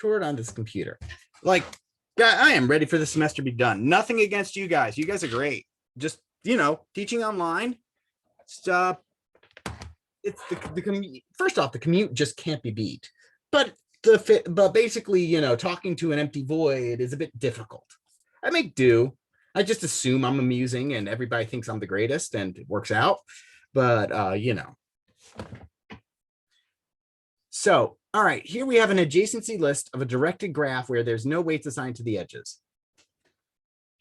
toward on this computer. Like, I am ready for the semester to be done. Nothing against you guys. You guys are great. Just, teaching online. It's the commute. First off, the commute just can't be beat. But basically, talking to an empty void is a bit difficult. I make do. I just assume I'm amusing and everybody thinks I'm the greatest and it works out. But, So, all right, here we have an adjacency list of a directed graph where there's no weights assigned to the edges.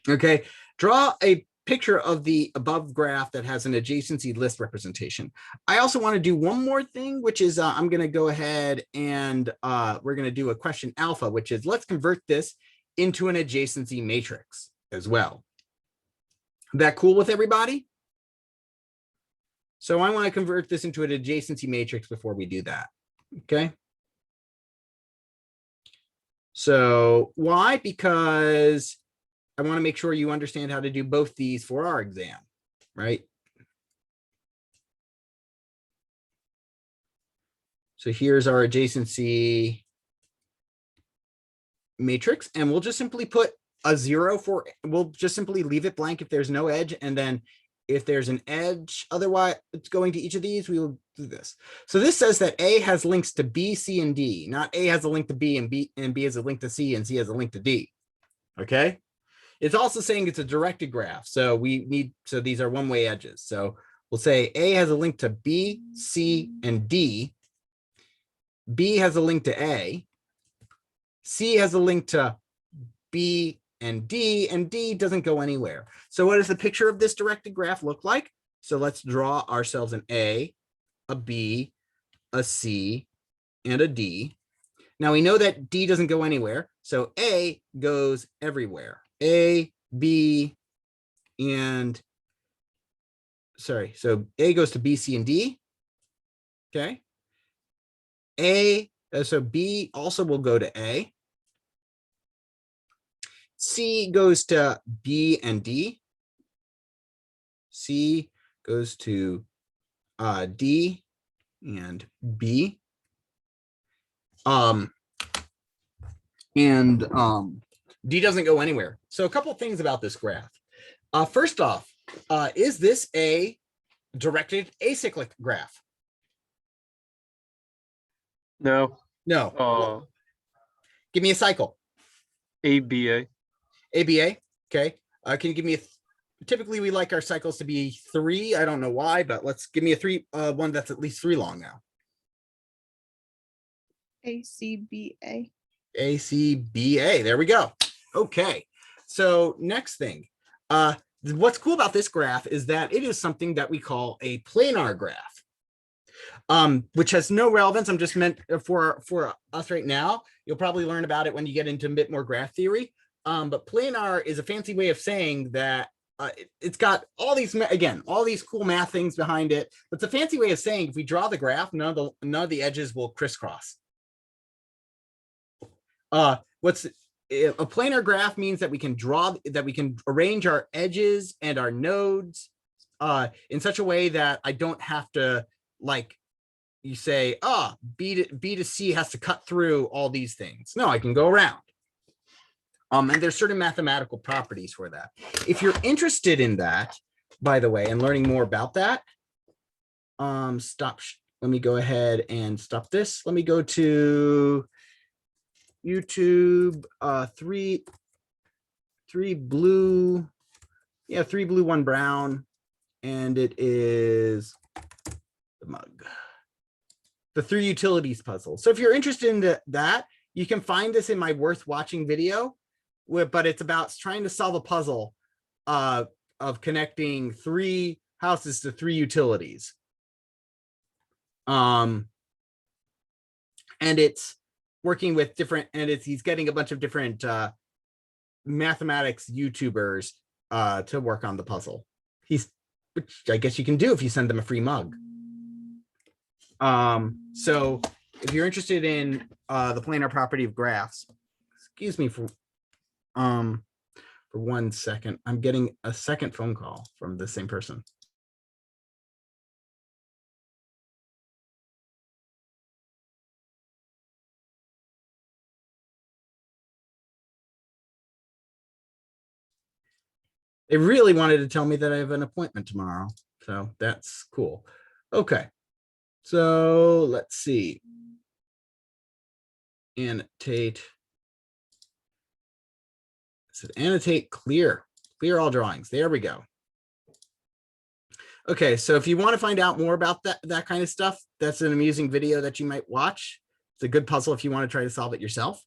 Okay, draw a picture of the above graph that has an adjacency list representation. I also want to do one more thing, which is I'm going to go ahead and we're going to do a question alpha, which is let's convert this into an adjacency matrix as well. That cool with everybody? So I want to convert this into an adjacency matrix before we do that. Okay. So why? Because I want to make sure you understand how to do both these for our exam, right? So here's our adjacency matrix, and we'll just simply put a 0 for, we'll just simply leave it blank if there's no edge, and then if there's an edge, otherwise it's going to each of these, we will do this. So this says that A has links to B, C, and D, not A has a link to B and B has a link to C and C has a link to D. Okay. It's also saying it's a directed graph. So so these are one-way edges. So we'll say A has a link to B, C, and D. B has a link to A. C has a link to B and D doesn't go anywhere. So what does the picture of this directed graph look like? So let's draw ourselves an A, a B, a C, and a D. Now we know that D doesn't go anywhere. So A goes everywhere. A, B, and sorry. So A goes to B, C, and D. Okay. So B also will go to A. C goes to B and D. C goes to D and B. D doesn't go anywhere. So a couple of things about this graph. First off, is this a directed acyclic graph? No. No. Well, give me a cycle. ABA. ABA. Okay. Can you give me typically we like our cycles to be 3. I don't know why, but let's give me a 3, one that's at least 3 long now. ACBA. ACBA. There we go. Okay. So next thing, what's cool about this graph is that it is something that we call a planar graph, which has no relevance. I'm just meant for us right now. You'll probably learn about it when you get into a bit more graph theory. But planar is a fancy way of saying that it's got all these, again, all these cool math things behind it. But it's a fancy way of saying if we draw the graph, none of the edges will crisscross. What's a planar graph means that we can arrange our edges and our nodes in such a way that I don't have to, like, you say, B to C has to cut through all these things. No, I can go around. And there's certain mathematical properties for that. If you're interested in that, by the way, and learning more about that, let me go ahead and stop this. Let me go to YouTube, 3 blue, 3 blue, 1 brown, and it is the mug, the 3 utilities puzzle. So if you're interested in that, you can find this in my worth watching video, but it's about trying to solve a puzzle of connecting 3 houses to 3 utilities. And it's working with different, and he's getting a bunch of different mathematics YouTubers to work on the puzzle. Which I guess you can do if you send them a free mug. So if you're interested in the planar property of graphs, excuse me for 1 second, I'm getting a second phone call from the same person. They really wanted to tell me that I have an appointment tomorrow. So that's cool. Okay. So let's see. Annotate. So annotate clear all drawings. There we go. Okay, so if you want to find out more about that kind of stuff, that's an amusing video that you might watch. It's a good puzzle if you want to try to solve it yourself.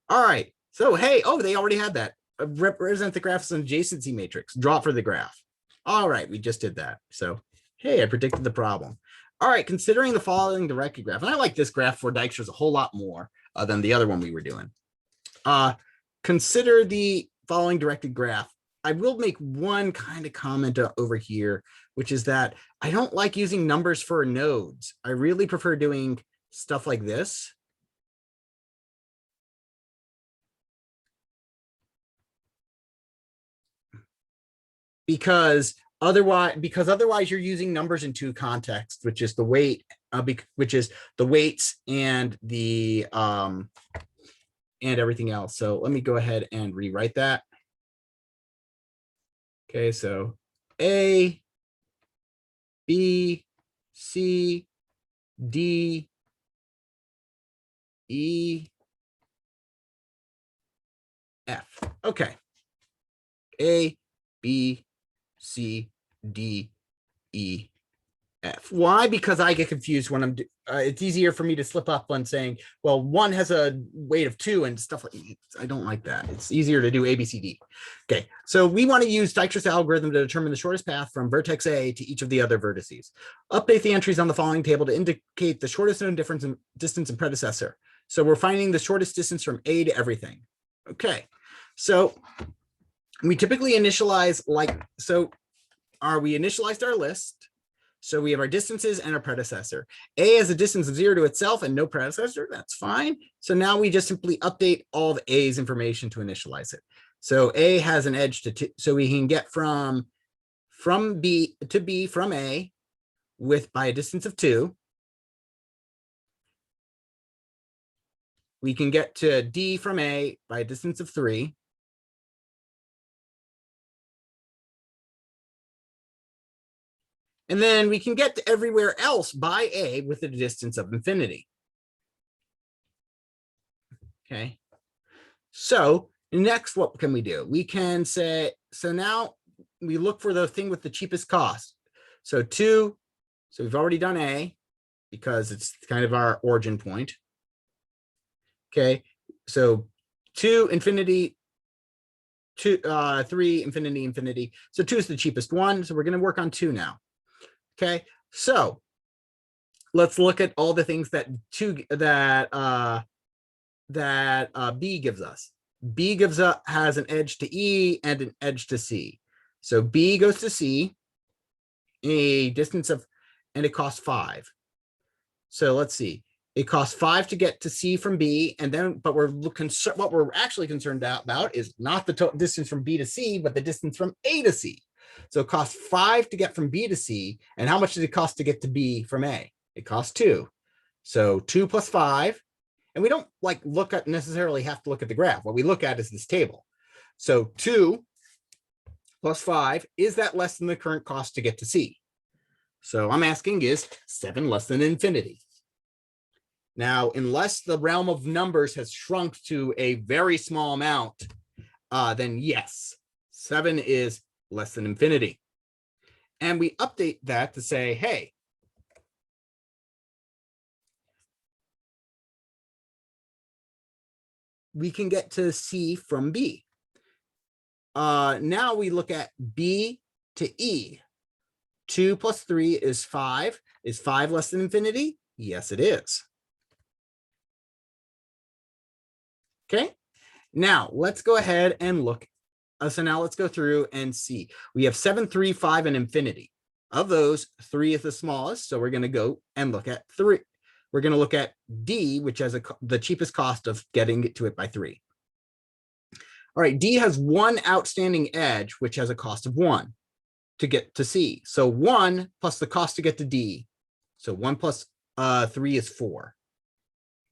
All right. So hey, oh, they already had that. Represent the graph as an adjacency matrix. Draw for the graph. All right, we just did that. So hey, I predicted the problem. All right, considering the following directed graph, and I like this graph for Dijkstra's a whole lot more than the other one we were doing. Consider the following directed graph. I will make one kind of comment over here, which is that I don't like using numbers for nodes. I really prefer doing stuff like this. Because otherwise you're using numbers in two contexts, which is the weight, which is the weights and the and everything else. So let me go ahead and rewrite that. Okay, so A, B, C, D, E, F. Okay. A, B, C, D, E, F. Why? Because I get confused when I'm, it's easier for me to slip up on saying, well, one has a weight of 2 and stuff like that. I don't like that. It's easier to do A, B, C, D. Okay, so we want to use Dijkstra's algorithm to determine the shortest path from vertex A to each of the other vertices. Update the entries on the following table to indicate the shortest known difference in distance and predecessor. So we're finding the shortest distance from A to everything. Okay, so we typically initialize we initialized our list. So we have our distances and our predecessor. A has a distance of 0 to itself and no predecessor. That's fine. So now we just simply update all of A's information to initialize it. So A has an edge to 2. So we can get from B to B from A by a distance of 2. We can get to D from A by a distance of 3. And then we can get to everywhere else by A with a distance of infinity. Okay. So next, what can we do? We can say, so now we look for the thing with the cheapest cost. So 2, so we've already done A because it's kind of our origin point. Okay. So 2, infinity, 2, 3, infinity, infinity. So 2 is the cheapest one. So we're going to work on 2 now. Okay, so let's look at all the things that B gives us. B has an edge to E and an edge to C. So B goes to C, a distance of, and it costs 5. So let's see, it costs 5 to get to C from B, and then, but what we're actually concerned about is not the distance from B to C, but the distance from A to C. So it costs 5 to get from B to C. And how much does it cost to get to B from A? It costs 2. So 2 plus 5. And we don't necessarily have to look at the graph. What we look at is this table. So 2 plus 5, is that less than the current cost to get to C? So I'm asking, is 7 less than infinity? Now, unless the realm of numbers has shrunk to a very small amount, then yes, 7 is less than infinity. And we update that to say, hey, we can get to C from B. Now we look at B to E. 2 plus 3 is 5. Is 5 less than infinity? Yes, it is. Okay, now let's go ahead and look. So now let's go through and see. We have 7, 3, 5, and infinity. Of those, 3 is the smallest. So we're going to go and look at 3. We're going to look at D, which has the cheapest cost of getting to it by 3. All right, D has one outstanding edge, which has a cost of 1 to get to C. So 1 plus the cost to get to D. So 1 plus 3 is 4.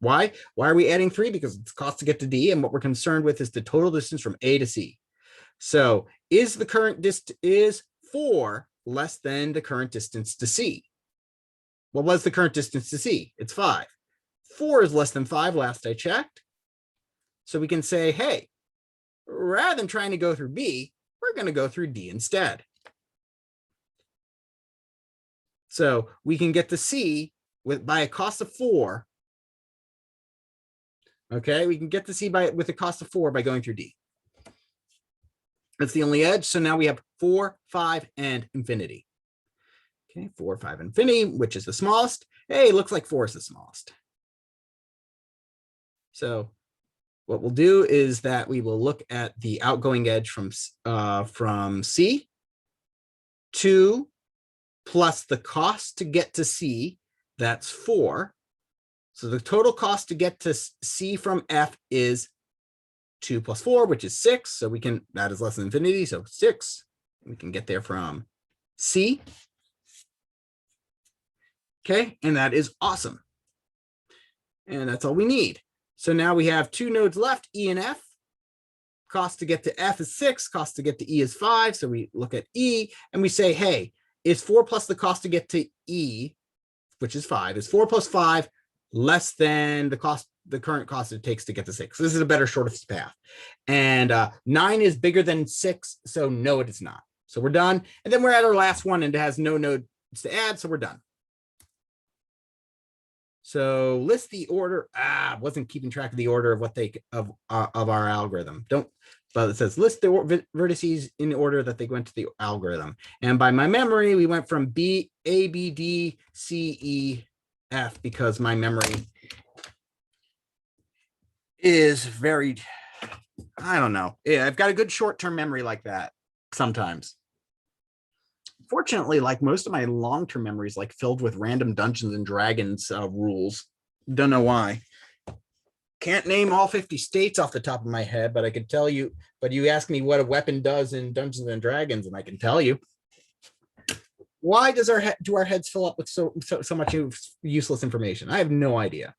Why? Why are we adding 3? Because it's cost to get to D. And what we're concerned with is the total distance from A to C. So is the current distance is 4 less than the current distance to C? What was the current distance to C? It's 5. 4 is less than 5 last I checked. So we can say, hey, rather than trying to go through B, we're going to go through D instead. So we can get to C by a cost of 4. Okay, we can get to C with a cost of 4 by going through D. That's the only edge. So now we have 4, 5, and infinity. Okay, 4, 5, infinity, which is the smallest. Hey, looks like 4 is the smallest. So what we'll do is that we will look at the outgoing edge from C. 2 plus the cost to get to C, that's 4. So the total cost to get to C from F is 2 plus 4, which is 6. So we can, that is less than infinity, so 6. We can get there from C. Okay, and that is awesome. And that's all we need. So now we have 2 nodes left, E and F. Cost to get to F is 6, cost to get to E is 5. So we look at E and we say, hey, is 4 plus the cost to get to E, which is 5, is 4 plus 5 less than the current cost it takes to get to 6? This is a better shortest path. And 9 is bigger than 6, so no, it is not. So we're done. And then we're at our last one, and it has no nodes to add, so we're done. So list the order. Wasn't keeping track of the order of what they of our algorithm. But it says list the vertices in the order that they went to the algorithm. And by my memory, we went from A, B, D, C, E, F, because my memory is very, I don't know. Yeah, I've got a good short-term memory like that sometimes. Fortunately, like most of my long-term memories, like filled with random Dungeons and Dragons rules. Don't know why. Can't name all 50 states off the top of my head, but I could tell you. But you ask me what a weapon does in Dungeons and Dragons, and I can tell you. Why does do our heads fill up with so much useless information? I have no idea.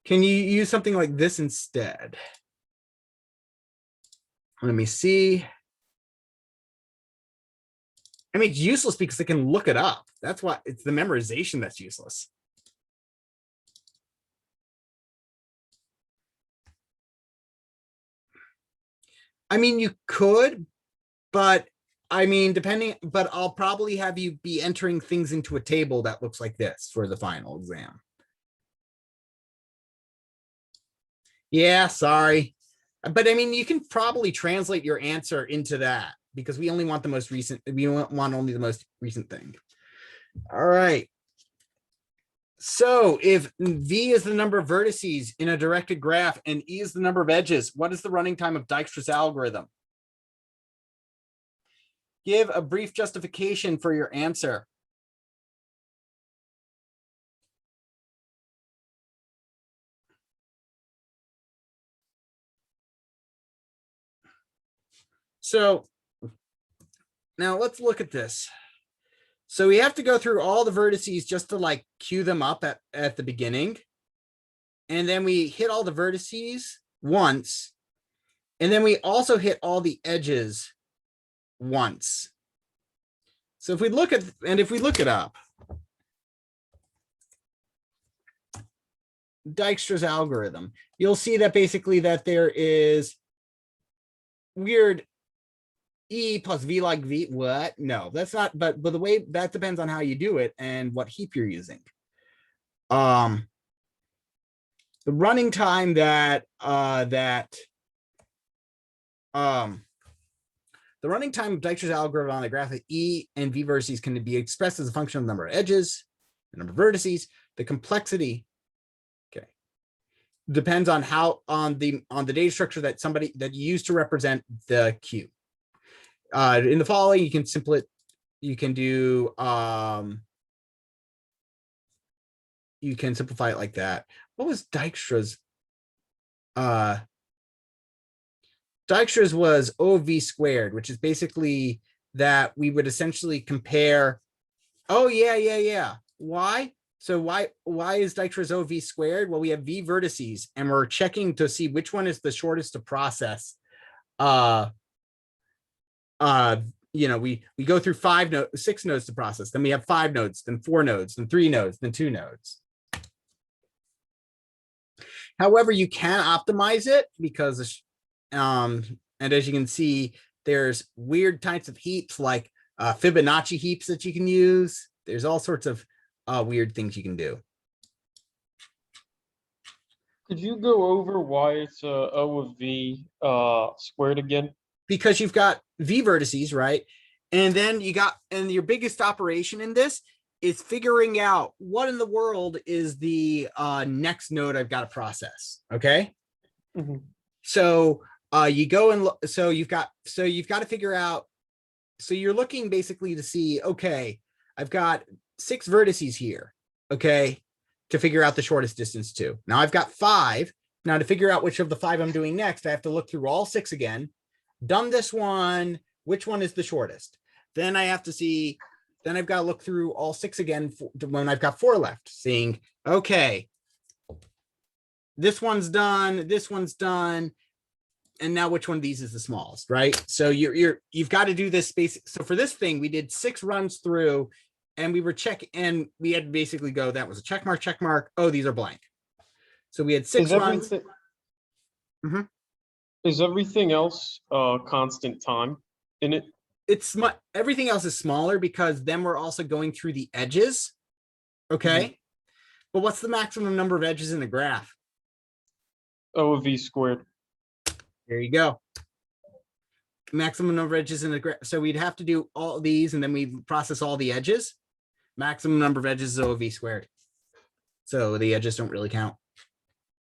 Can you use something like this instead? Let me see. I mean, it's useless because they can look it up. That's why it's the memorization that's useless. I mean, you could, but I mean, but I'll probably have you be entering things into a table that looks like this for the final exam. Yeah, sorry. But I mean, you can probably translate your answer into that because we only want the most recent. We want only the most recent thing. All right. So if V is the number of vertices in a directed graph and E is the number of edges, what is the running time of Dijkstra's algorithm? Give a brief justification for your answer. So now let's look at this. So we have to go through all the vertices just to like queue them up at the beginning. And then we hit all the vertices once. And then we also hit all the edges once. So if we look at, and if we look it up, Dijkstra's algorithm, you'll see that basically that there is weird E plus V like V. What? No, that's not, but the way that depends on how you do it and what heap you're using. The running time the running time of Dijkstra's algorithm on a graph of E and V vertices can be expressed as a function of the number of edges, the number of vertices, the complexity. Okay, depends on how on the data structure that you use to represent the queue. In the following, you can simplify. You can do. You can simplify it like that. What was Dijkstra's? Dijkstra's was OV squared, which is basically that we would essentially compare. Oh yeah. Why? So why is Dijkstra's O V squared? Well, we have V vertices, and we're checking to see which one is the shortest to process. We go through 6 nodes to process. Then we have 5 nodes, then 4 nodes, then 3 nodes, then 2 nodes. However, you can optimize it because, and as you can see, there's weird types of heaps like Fibonacci heaps that you can use. There's all sorts of weird things you can do. Could you go over why it's O of V squared again? Because you've got V vertices, right? And then and your biggest operation in this is figuring out what in the world is the next node I've got to process. Okay. Mm-hmm. So you go and you've got to figure out. So you're looking basically to see, okay, I've got 6 vertices here. Okay. To figure out the shortest distance to. Now I've got 5. Now to figure out which of the 5 I'm doing next, I have to look through all 6 again. Done this one, which one is the shortest? Then I have to see, then I've got to look through all 6 again when I've got 4 left, seeing, okay, this one's done, and now which one of these is the smallest, right? So you've got to do this space. So for this thing, we did 6 runs through, and we were checking, and we had to basically go, that was a check mark. Oh, these are blank. So we had 6 runs. Is everything else constant time in it? Everything else is smaller because then we're also going through the edges. Okay. But what's the maximum number of edges in the graph? O of V squared. There you go. Maximum number of edges in the graph. So we'd have to do all these and then we process all the edges. Maximum number of edges is O of V squared. So the edges don't really count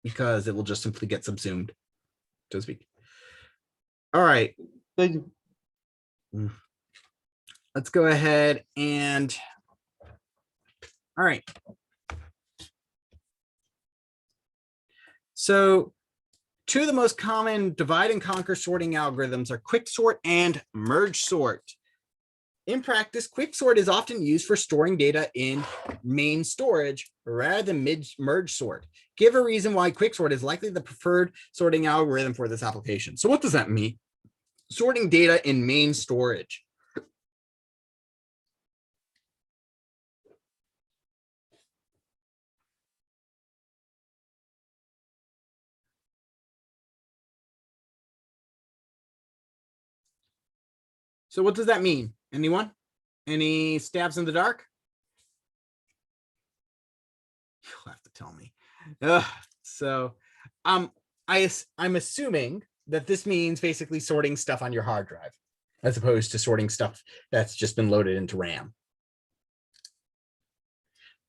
because it will just simply get subsumed, so to speak. All right. Thank you. Let's go ahead and, all right. So 2 of the most common divide and conquer sorting algorithms are quicksort and merge sort. In practice, quicksort is often used for storing data in main storage rather than merge sort. Give a reason why quicksort is likely the preferred sorting algorithm for this application. So what does that mean? Sorting data in main storage. So what does that mean? Anyone? Any stabs in the dark? You'll have to tell me. I'm assuming that this means basically sorting stuff on your hard drive as opposed to sorting stuff that's just been loaded into RAM.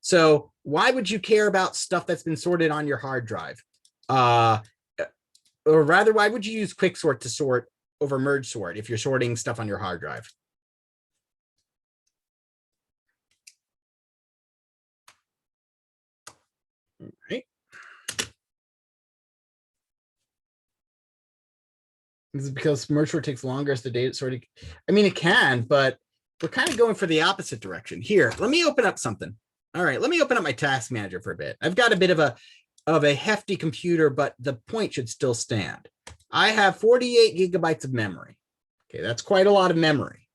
So why would you care about stuff that's been sorted on your hard drive? Or rather, why would you use quicksort to sort over merge sort if you're sorting stuff on your hard drive? All right. This is because merge sort takes longer as the data sorting. I mean, it can, but we're kind of going for the opposite direction. Here, let me open up something. All right, let me open up my task manager for a bit. I've got a bit of a hefty computer, but the point should still stand. I have 48 gigabytes of memory. Okay, that's quite a lot of memory.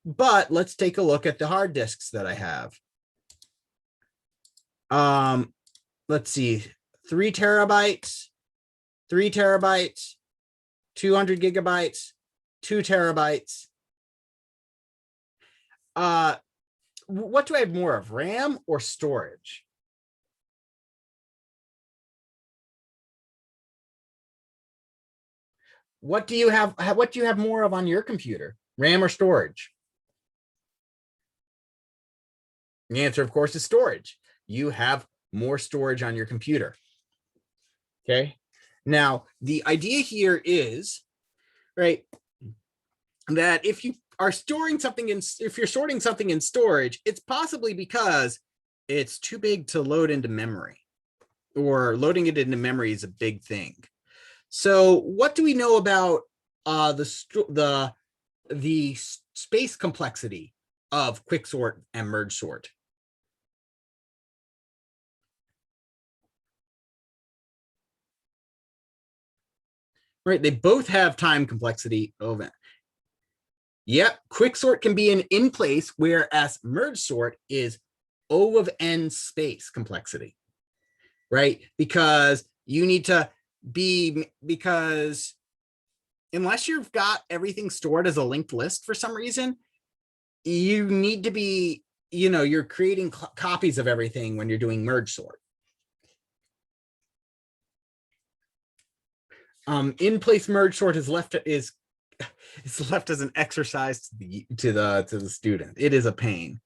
But let's take a look at the hard disks that I have. Let's see, 3 terabytes, 3 terabytes, 200 gigabytes, 2 terabytes. What do I have more of, RAM or storage? What do you have more of on your computer, RAM or storage? The answer, of course, is storage. You have more storage on your computer. Okay. Now, the idea here is, right, that if you are storing something if you're sorting something in storage, it's possibly because it's too big to load into memory, or loading it into memory is a big thing. So what do we know about the space complexity of quicksort and merge sort? right? They both have time complexity of n. Yep, quicksort can be an in place, whereas merge sort is O of n space complexity, right? Because you need to be, because unless you've got everything stored as a linked list for some reason, you need to be, you're creating copies of everything when you're doing merge sort. In place merge sort is left as an exercise to the student. It is a pain.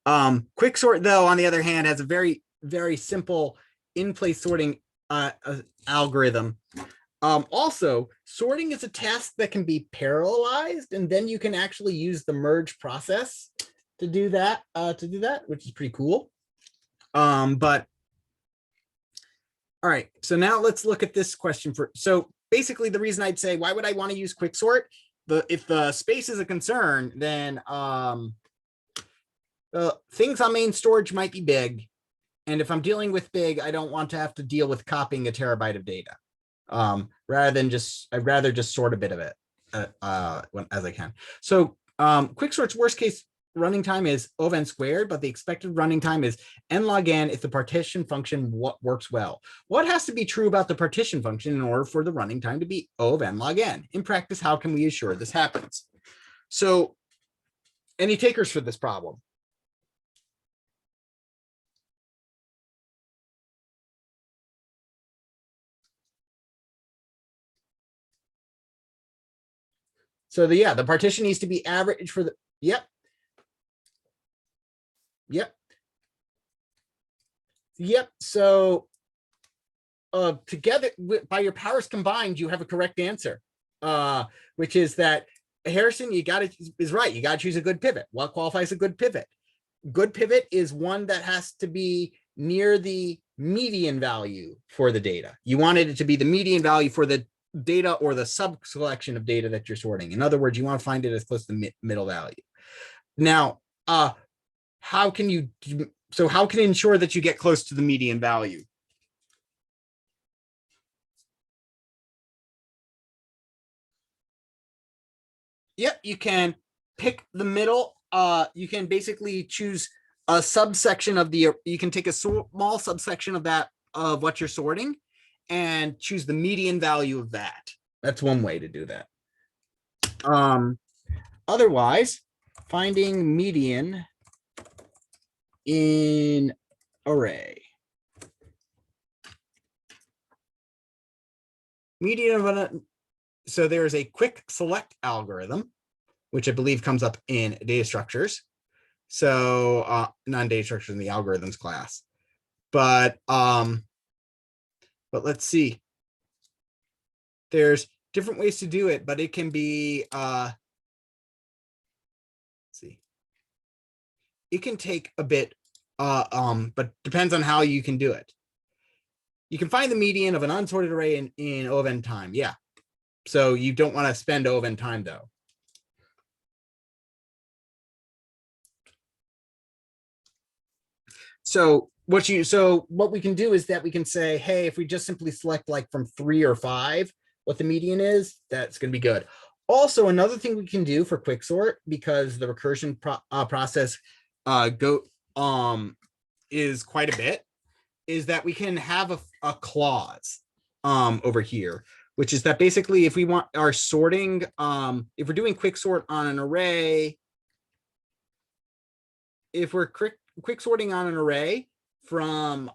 Quicksort, though, on the other hand, has a very, very simple in-place sorting algorithm. Also, sorting is a task that can be parallelized, and then you can actually use the merge process to do that, which is pretty cool. But all right, so now let's look at this question so basically the reason I'd say, why would I want to use quicksort? If the space is a concern, then things on main storage might be big. And if I'm dealing with big, I don't want to have to deal with copying a terabyte of data. I'd rather just sort a bit of it as I can. So quicksort's worst case running time is O of n squared, but the expected running time is n log n if the partition function works well. What has to be true about the partition function in order for the running time to be O of n log n? In practice, how can we assure this happens? So any takers for this problem? So the partition needs to be average for the, yep. So together by your powers combined, you have a correct answer, which is that Harrison, is right. You got to choose a good pivot. What qualifies a good pivot? Good pivot is one that has to be near the median value for the data. You wanted it to be the median value for the data or the sub selection of data that you're sorting. In other words, you want to find it as close to the middle value. Now, how can you ensure that you get close to the median value? Yep, you can pick the middle. You can basically choose a subsection of you can take a small subsection of what you're sorting and choose the median value of that. That's one way to do that. Otherwise, finding median in array. Median of so there is a quick select algorithm, which I believe comes up in data structures. So non-data structures in the algorithms class. But let's see. There's different ways to do it, but it can be let's see. It can take a bit, but depends on how you can do it. You can find the median of an unsorted array in O of n time. Yeah. So you don't want to spend O of n time though. So what we can do is that we can say, hey, if we just simply select like from 3 or 5, what the median is, that's going to be good. Also, another thing we can do for quicksort, because the recursion process is quite a bit, is that we can have a clause over here, which is that basically if we want our sorting, if we're doing quicksort on an array, if we're quick sorting on an array from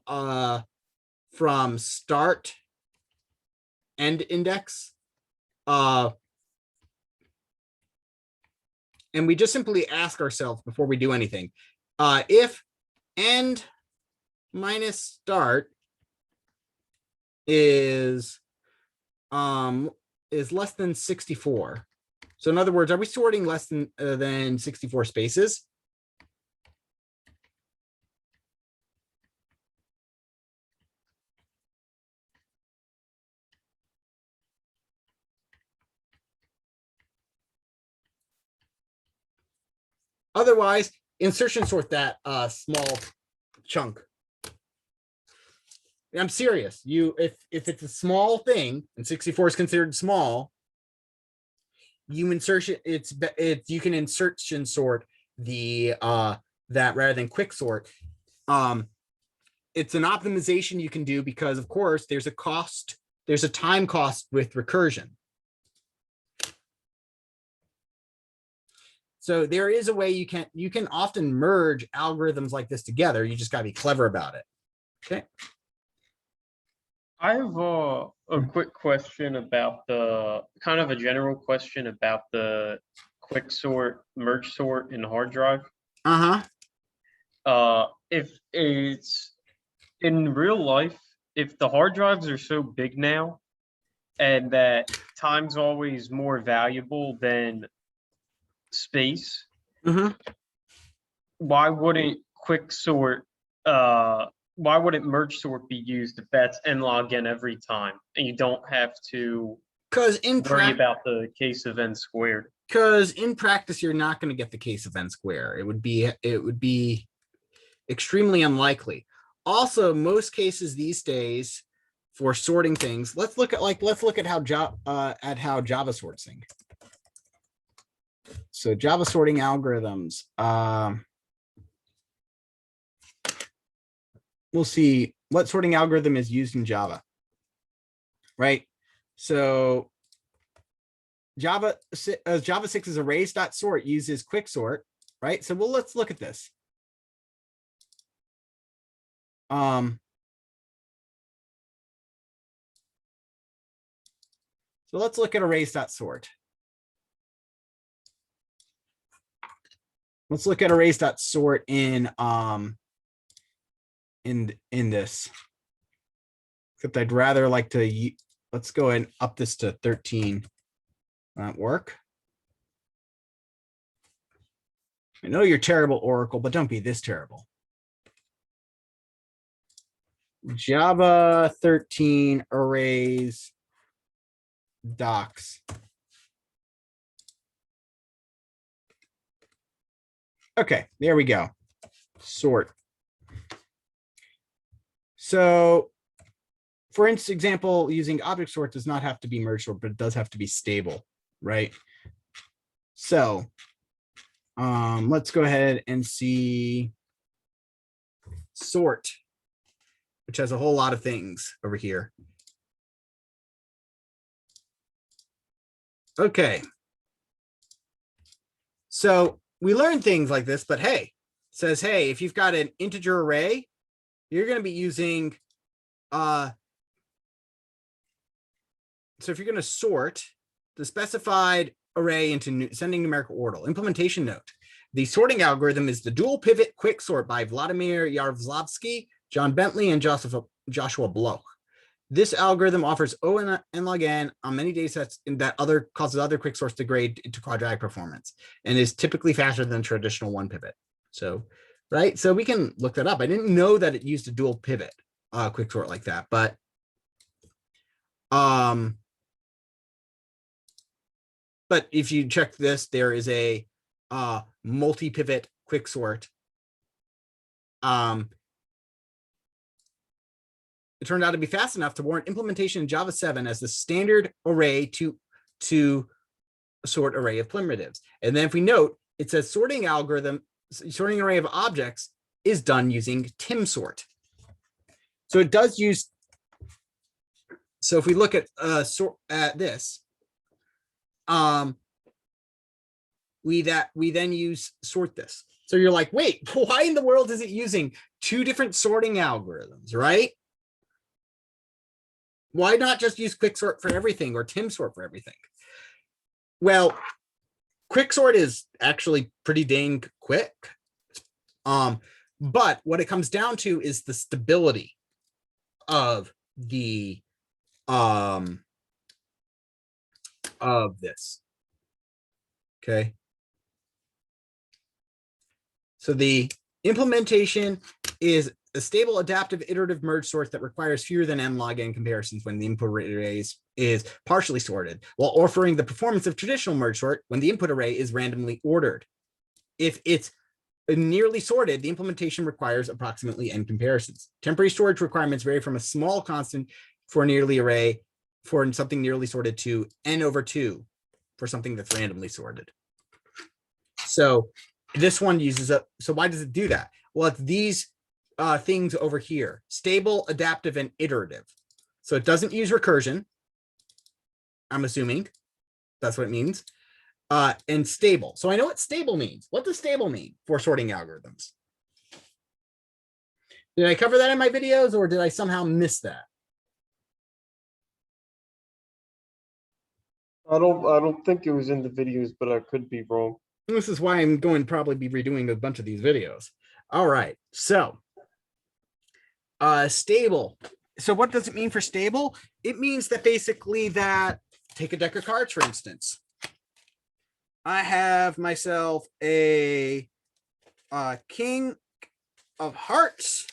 start end index, and we just simply ask ourselves before we do anything, if end minus start is less than 64. So in other words, are we sorting less than 64 spaces? Otherwise, insertion sort that small chunk. I'm serious. If it's a small thing and 64 is considered small, you insertion you can insertion sort the that rather than quick sort. It's an optimization you can do because of course there's a time cost with recursion. So there is a way you can often merge algorithms like this together. You just got to be clever about it. Okay. I have a quick question about the kind of a general question about the quick sort, merge sort in hard drive. If it's in real life, if the hard drives are so big now and that time's always more valuable than space, why wouldn't quick sort why wouldn't merge sort be used if that's n log n every time and you don't have to worry about the case of n squared? Because in practice you're not going to get the case of n square. It would be extremely unlikely. Also, most cases these days for sorting things, let's look at how Java sorts things. So Java sorting algorithms. We'll see what sorting algorithm is used in Java, right? So Java 6 is arrays.sort uses quicksort, right? So let's look at this. So let's look at arrays.sort. Let's look at arrays.sort in this. Except I'd rather like to let's go and up this to 13. That work? I know you're terrible, Oracle, but don't be this terrible. Java 13 arrays docs. Okay, there we go. Sort. So for instance, example, using object sort does not have to be merge sort, but it does have to be stable, right? So let's go ahead and see sort, which has a whole lot of things over here. Okay. So we learn things like this, but hey, it says, hey, if you've got an integer array, you're going to be using, so if you're going to sort the specified array into sending numerical order, implementation note, the sorting algorithm is the dual pivot quick sort by Vladimir Yaroslavsky, John Bentley, and Joshua Bloch. This algorithm offers O and n log n on many data sets that causes other quick sorts to degrade into quadratic performance and is typically faster than traditional one pivot. So, right. So we can look that up. I didn't know that it used a dual pivot quick sort like that, but if you check this, there is a multi-pivot quick sort. It turned out to be fast enough to warrant implementation in Java 7 as the standard array to sort array of primitives. And then if we note, it says sorting algorithm, sorting array of objects is done using timsort. So it does use, so if we look at this, we then use sort this. So you're like, wait, why in the world is it using two different sorting algorithms, right? Why not just use quicksort for everything or timsort for everything? Well, quicksort is actually pretty dang quick. But what it comes down to is the stability of the of this. Okay. So the implementation is a stable, adaptive, iterative merge sort that requires fewer than n log n comparisons when the input array is partially sorted, while offering the performance of traditional merge sort when the input array is randomly ordered. If it's nearly sorted, the implementation requires approximately n comparisons. Temporary storage requirements vary from a small constant for a nearly array for something nearly sorted to n/2 for something that's randomly sorted. So this one uses up. So why does it do that? Well, it's these things over here: stable, adaptive, and iterative. So it doesn't use recursion. I'm assuming that's what it means. And stable. So I know what stable means. What does stable mean for sorting algorithms? Did I cover that in my videos, or did I somehow miss that? I don't think it was in the videos, but I could be wrong. This is why I'm going to probably be redoing a bunch of these videos. All right. So stable. So what does it mean for stable? It means that basically that, take a deck of cards, for instance. I have myself a king of hearts.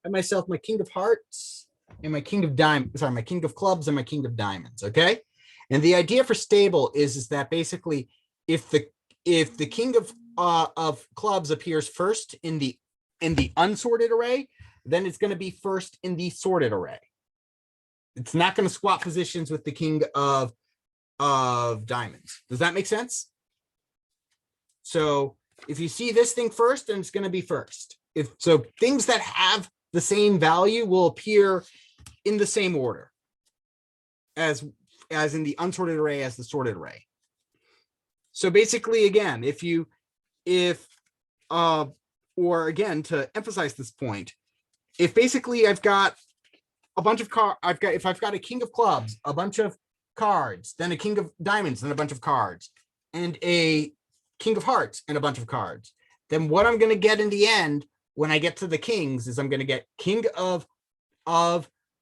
And myself my king of hearts and my king of diamonds. Sorry, my king of clubs and my king of diamonds. Okay. And the idea for stable is that basically if the king of clubs appears first in the unsorted array, then it's going to be first in the sorted array. It's not going to swap positions with the king of diamonds. Does that make sense? So if you see this thing first, then it's going to be first. If so, things that have the same value will appear in the same order as in the unsorted array as the sorted array. So basically, again, or again, to emphasize this point, if basically I've got a bunch of if I've got a king of clubs, a bunch of cards, then a king of diamonds, and a bunch of cards, and a king of hearts and a bunch of cards, then what I'm going to get in the end when I get to the kings is I'm going to get king of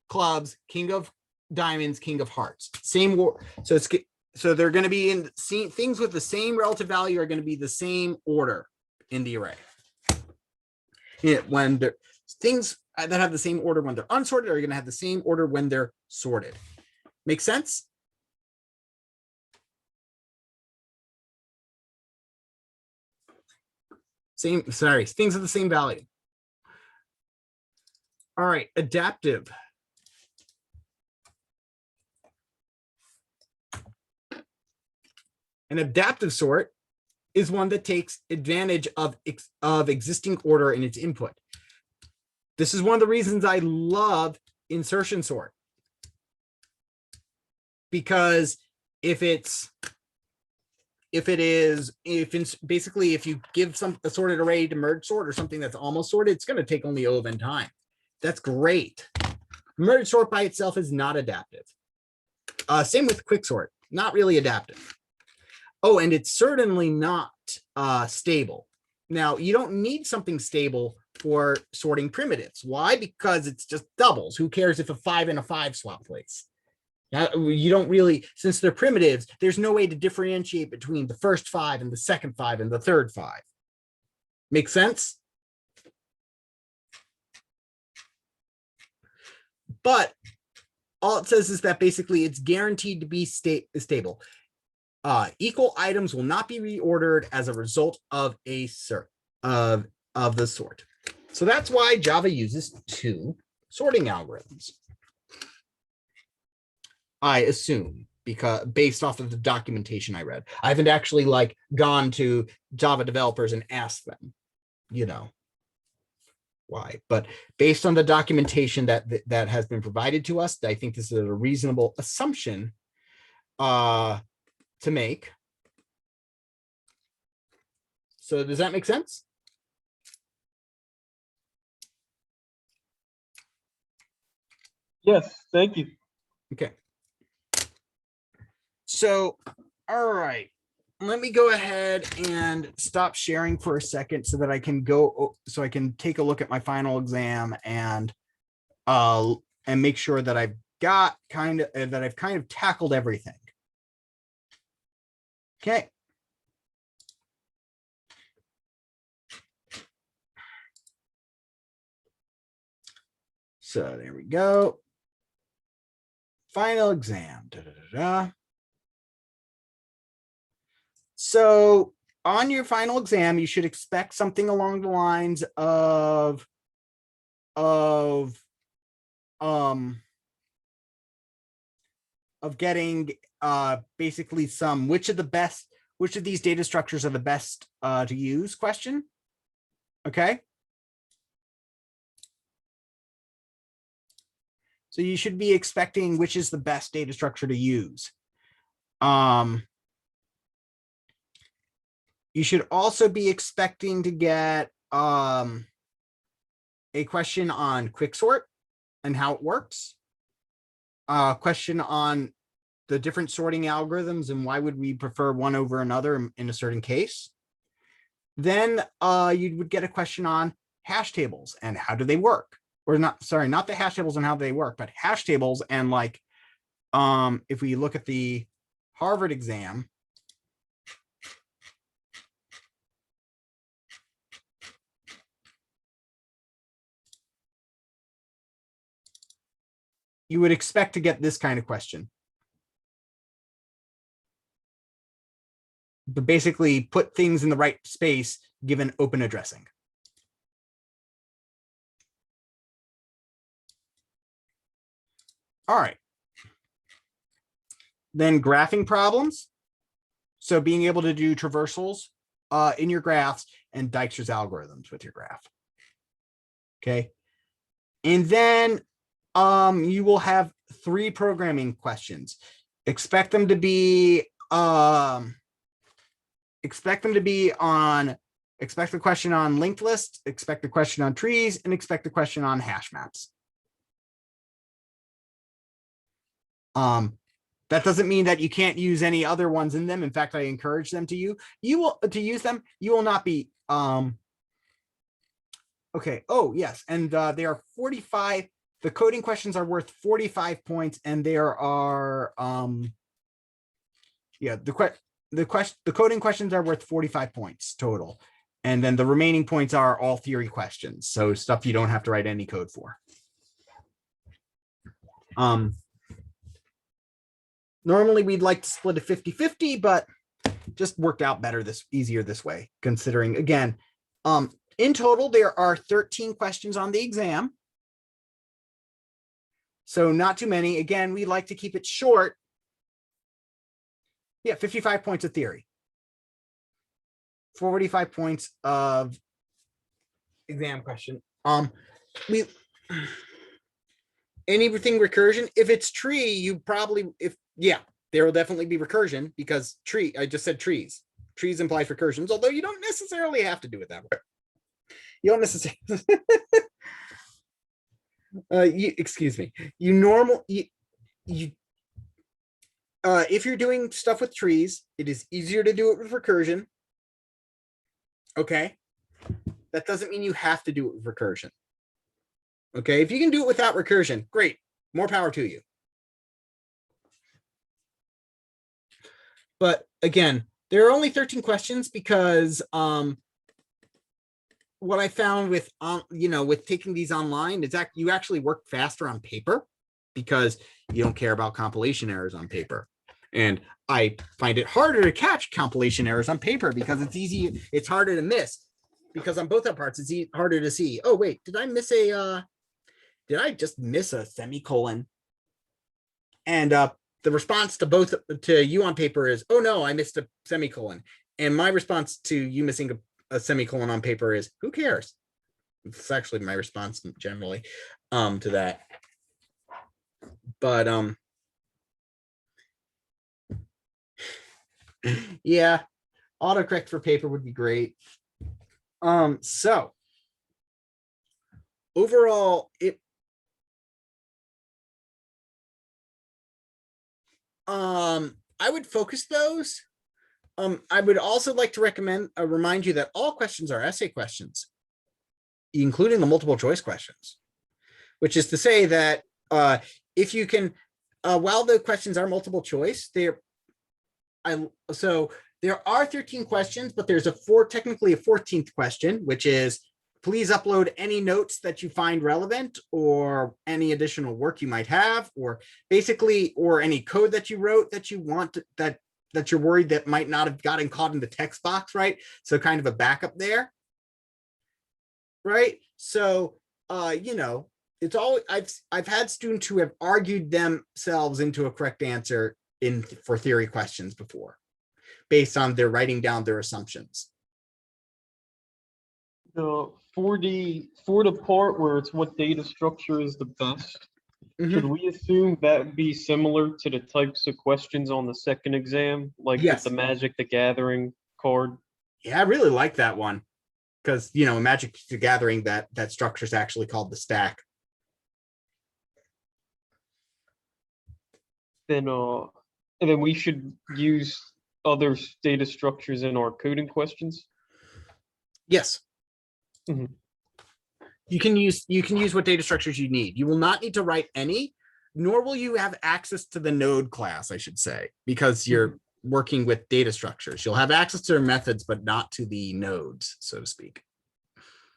clubs, king of diamonds, king of hearts. So they're going to be in things with the same relative value are going to be the same order in the array. When things that have the same order when they're unsorted are going to have the same order when they're sorted. Make sense? Things of the same value. All right, adaptive. An adaptive sort is one that takes advantage of existing order in its input. This is one of the reasons I love insertion sort. Because if you give a sorted array to merge sort or something that's almost sorted, it's going to take only O of n time. That's great. Merge sort by itself is not adaptive. Same with quicksort, not really adaptive. Oh, and it's certainly not stable. Now, you don't need something stable for sorting primitives. Why? Because it's just doubles. Who cares if a 5 and a 5 swap place? You don't really, since they're primitives, there's no way to differentiate between the first 5 and the second 5 and the third 5. Make sense? But all it says is that basically it's guaranteed to be stable. Equal items will not be reordered as a result of a of the sort. So that's why Java uses 2 sorting algorithms. I assume, because based off of the documentation I read. I haven't actually gone to Java developers and asked them, why, but based on the documentation that has been provided to us, I think this is a reasonable assumption to make. So does that make sense? Yes, thank you. Okay. So, all right, let me go ahead and stop sharing for a second so that I can take a look at my final exam and make sure that I've kind of tackled everything. Okay. So there we go. Final exam. So on your final exam, you should expect something along the lines of getting basically some which of these data structures are the best to use question. Okay. So you should be expecting which is the best data structure to use. You should also be expecting to get a question on quicksort and how it works. A question on the different sorting algorithms and why would we prefer one over another in a certain case. Then you would get a question on hash tables and how do they work, or not the hash tables and how they work, but hash tables. And like if we look at the Harvard exam, you would expect to get this kind of question. But basically put things in the right space given open addressing. All right. Then graphing problems. So being able to do traversals in your graphs and Dijkstra's algorithms with your graph. Okay. And then you will have 3 programming questions. Expect them to be expect the question on linked lists, expect the question on trees, and expect the question on hash maps. That doesn't mean that you can't use any other ones in them. In fact, I encourage them to use them. You will not be okay. Oh yes, and they are 45. The coding questions are worth 45 points, and there are the coding questions are worth 45 points total. And then the remaining points are all theory questions. So stuff you don't have to write any code for. Normally we'd like to split it 50-50, but just worked out better easier this way, considering again, in total, there are 13 questions on the exam. So not too many. Again, we like to keep it short. Yeah, 55 points of theory. 45 points of exam question. Anything recursion, if it's tree, you probably, there will definitely be recursion because I just said trees. Trees implies recursions, although you don't necessarily have to do it that way. You don't necessarily. Excuse me. If you're doing stuff with trees, it is easier to do it with recursion. Okay. That doesn't mean you have to do it with recursion. Okay. If you can do it without recursion, great. More power to you. But again, there are only 13 questions because what I found with with taking these online is that you actually work faster on paper because you don't care about compilation errors on paper. And I find it harder to catch compilation errors on paper because it's harder to miss because on both our parts, it's harder to see. Oh, wait, did I just miss a semicolon? And the response to you on paper is, oh no, I missed a semicolon. And my response to you missing a semicolon on paper is, who cares? It's actually my response generally to that. But yeah, autocorrect for paper would be great. So overall, I would focus those. I would also like to remind you that all questions are essay questions, including the multiple choice questions, which is to say that if you can, while the questions are multiple choice, so there are 13 questions, but there's technically a 14th question, which is please upload any notes that you find relevant or any additional work you might have, or basically, or any code that you wrote that you want that that you're worried that might not have gotten caught in the text box, right? So kind of a backup there, right? So, it's all I've had students who have argued themselves into a correct answer for theory questions before, based on their writing down their assumptions. For the part where it's what data structure is the best, should Mhm. we assume that would be similar to the types of questions on the second exam, like Yes. with the Magic the Gathering card? Yeah, I really like that one because in Magic the Gathering, that structure is actually called the stack. Then and then we should use other data structures in our coding questions. Yes. Mhm. You can use what data structures you need. You will not need to write any, nor will you have access to the node class, I should say, because you're working with data structures. You'll have access to their methods, but not to the nodes, so to speak.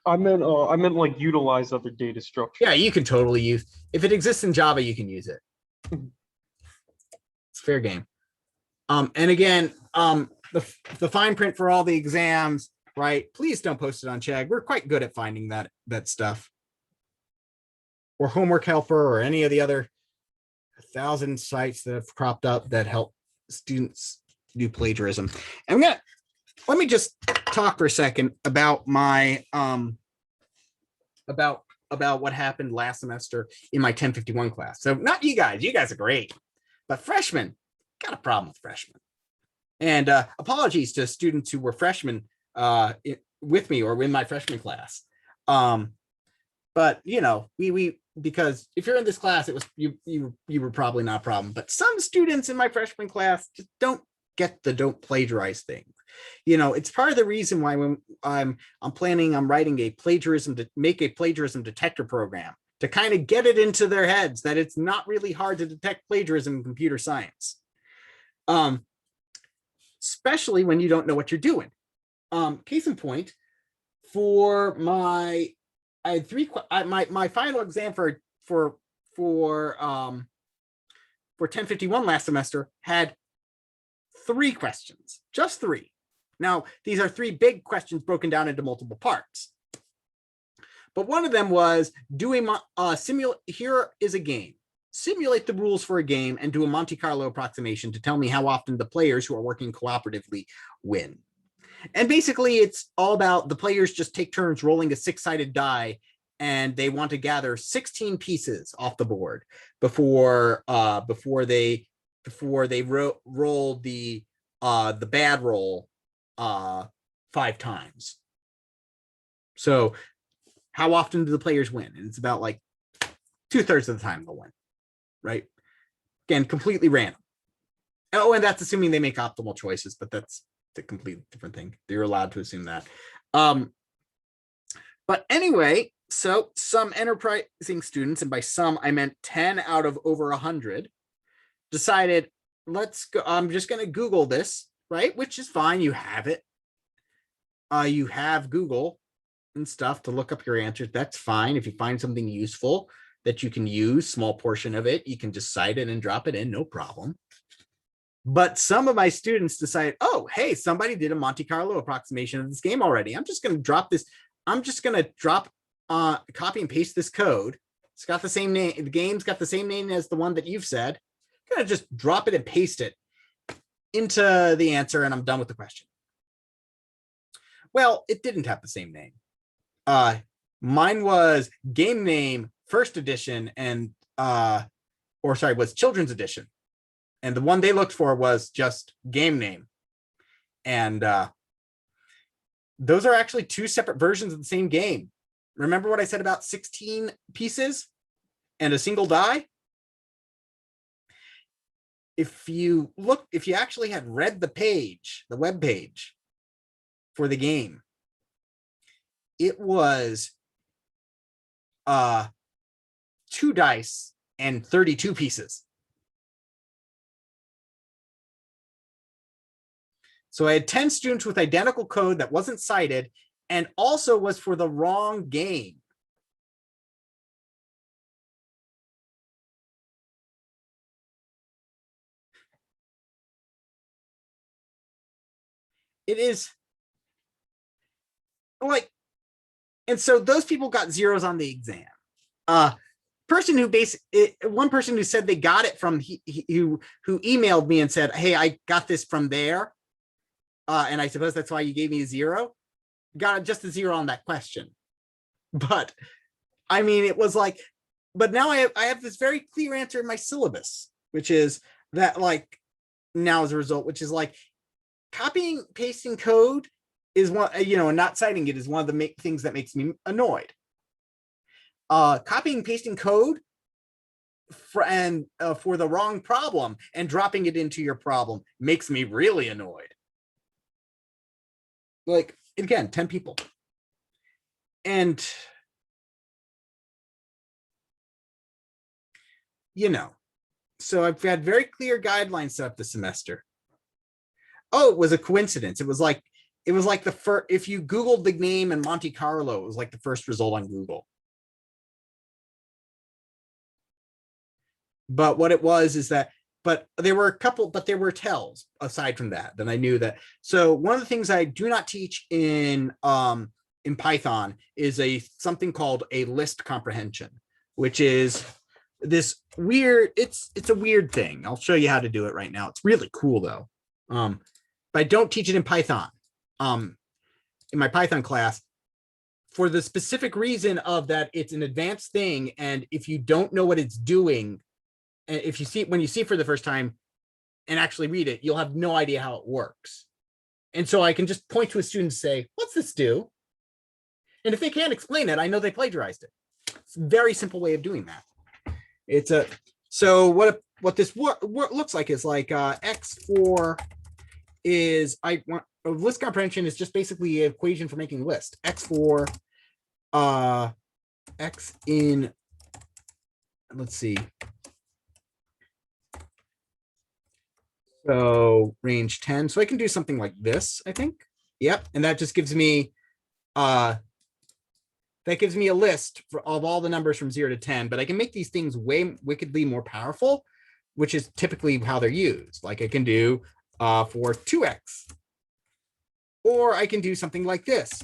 I meant like utilize other data structures. Yeah, you can totally use, if it exists in Java, you can use it. It's fair game. And again, the fine print for all the exams, right? Please don't post it on Chegg. We're quite good at finding that stuff. Or Homework Helper or any of the other 1,000 sites that have cropped up that help students do plagiarism. And let me just talk for a second about my about what happened last semester in my 1051 class. So not you guys are great, but freshmen, got a problem with freshmen. And apologies to students who were freshmen with me or in my freshman class. But we because if you're in this class, it was you were probably not a problem. But some students in my freshman class just don't get the don't plagiarize thing. It's part of the reason why when I'm planning on writing a plagiarism detector program to kind of get it into their heads that it's not really hard to detect plagiarism in computer science. Especially when you don't know what you're doing. Case in point, for I had my final exam for 1051 last semester had 3 questions, just 3. Now, these are 3 big questions broken down into multiple parts. But one of them was doing here is a game. Simulate the rules for a game and do a Monte Carlo approximation to tell me how often the players who are working cooperatively win. And basically, it's all about the players just take turns rolling a 6-sided die, and they want to gather 16 pieces off the board before they roll the bad roll 5 times. So, how often do the players win? And it's about like 2/3 of the time they'll win, right? Again, completely random. Oh, and that's assuming they make optimal choices, but that's a completely different thing. They're allowed to assume that. But anyway, so some enterprising students, and by some I meant 10 out of over 100, decided, let's go. I'm just going to Google this, right? Which is fine. You have it. You have Google and stuff to look up your answers. That's fine. If you find something useful that you can use, small portion of it, you can just cite it and drop it in, no problem. But some of my students decided, oh, hey, somebody did a Monte Carlo approximation of this game already. I'm just going to drop this. I'm just going to copy and paste this code. It's got the same name. The game's got the same name as the one that you've said. I'm going to just drop it and paste it into the answer, and I'm done with the question. Well, it didn't have the same name. Mine was game name first edition was children's edition. And the one they looked for was just game name. And those are actually 2 separate versions of the same game. Remember what I said about 16 pieces and a single die? If you actually had read the web page for the game, it was 2 dice and 32 pieces. So I had 10 students with identical code that wasn't cited and also was for the wrong game. it is like, and so those people got zeros on the exam. Person who one person who said they got it from who emailed me and said, hey, I got this from there. And I suppose that's why you gave me a zero. Got just a zero on that question. But I mean, it was like, but now I have this very clear answer in my syllabus, which is that like now as a result, which is like copying, pasting code is one, and not citing it is one of the things that makes me annoyed. Copying, pasting code for the wrong problem and dropping it into your problem makes me really annoyed. Like, again, 10 people. And, so I've had very clear guidelines set up this semester. Oh, it was a coincidence. It was like the first, if you Googled the name in Monte Carlo, it was like the first result on Google. But what it was is that, but there were tells aside from that, then I knew that. So one of the things I do not teach in Python is something called a list comprehension, which is this weird, it's a weird thing. I'll show you how to do it right now. It's really cool though. But I don't teach it in Python, in my Python class, for the specific reason of that it's an advanced thing. And if you don't know what it's doing, if you see it when you see it for the first time and actually read it, you'll have no idea how it works. And so I can just point to a student and say, what's this do? And if they can't explain it, I know they plagiarized it. It's a very simple way of doing that. So what this looks like is like X4 is list comprehension is just basically an equation for making a list. X4 X in, let's see. So range 10. So I can do something like this, I think. Yep. And that just gives me a list of all the numbers from 0 to 10, but I can make these things wickedly more powerful, which is typically how they're used. Like I can do for 2x, or I can do something like this.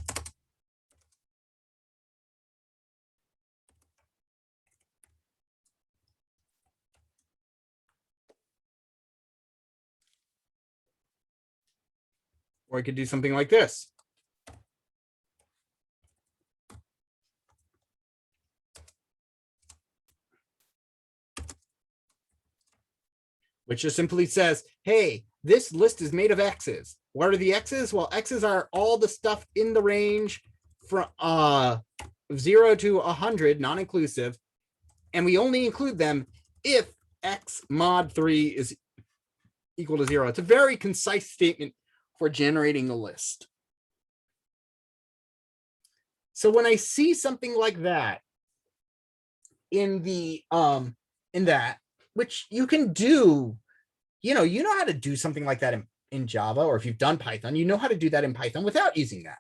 Or I could do something like this. Which just simply says, hey, this list is made of X's. What are the X's? Well, X's are all the stuff in the range from 0 to 100, non-inclusive. And we only include them if X mod 3 is equal to 0. It's a very concise statement for generating a list. So when I see something like that in that, which you can do, you know how to do something like that in Java, or if you've done Python, you know how to do that in Python without using that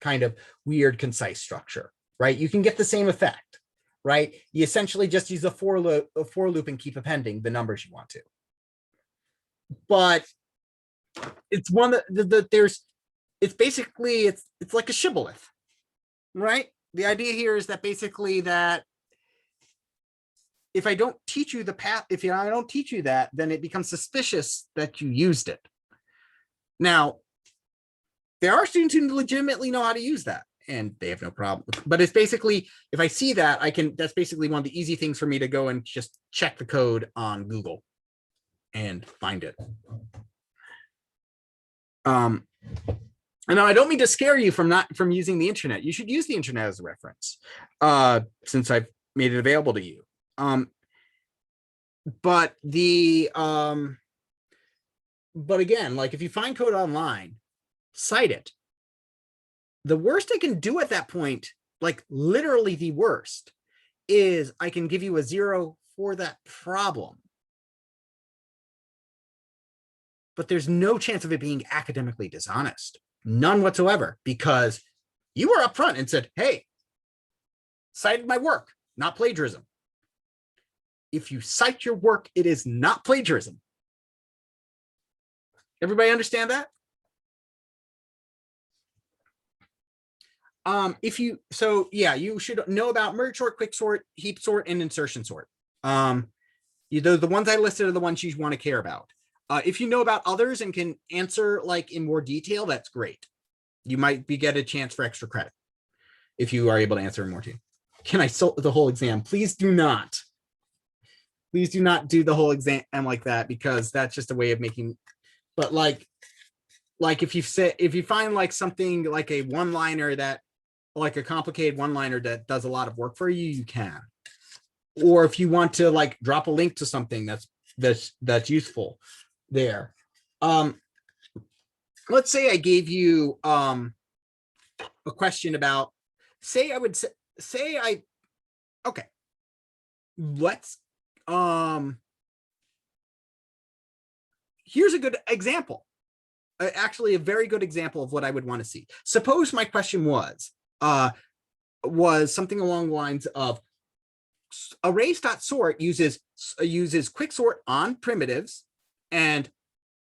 kind of weird, concise structure, right? You can get the same effect, right? You essentially just use a for loop and keep appending the numbers you want to. But it's one that it's basically, it's like a shibboleth, right? The idea here is that basically that if I don't teach you the path, I don't teach you that, then it becomes suspicious that you used it. Now, there are students who legitimately know how to use that and they have no problem. But it's basically, if I see that, that's basically one of the easy things for me to go and just check the code on Google and find it. And now I don't mean to scare you from using the internet. You should use the internet as a reference, since I've made it available to you. But again, like if you find code online, cite it. The worst I can do at that point, like literally the worst, is I can give you a 0 for that problem. But there's no chance of it being academically dishonest. None whatsoever, because you were upfront and said, hey, cited my work, not plagiarism. If you cite your work, it is not plagiarism. Everybody understand that? If you, yeah, you should know about merge sort, quick sort, heap sort, and insertion sort. The ones I listed are the ones you want to care about. If you know about others and can answer like in more detail, that's great. You might get a chance for extra credit if you are able to answer in more detail. Can I sort the whole exam? Please do not. Please do not do the whole exam like that, because that's just a way of making. But like if you find like something like a one-liner that, like a complicated one-liner that does a lot of work for you, you can. Or if you want to like drop a link to something that's useful there. Let's say I gave you a question about, okay, let's here's a good example, actually a very good example of what I would want to see. Suppose my question was something along the lines of arrays.sort uses quicksort on primitives and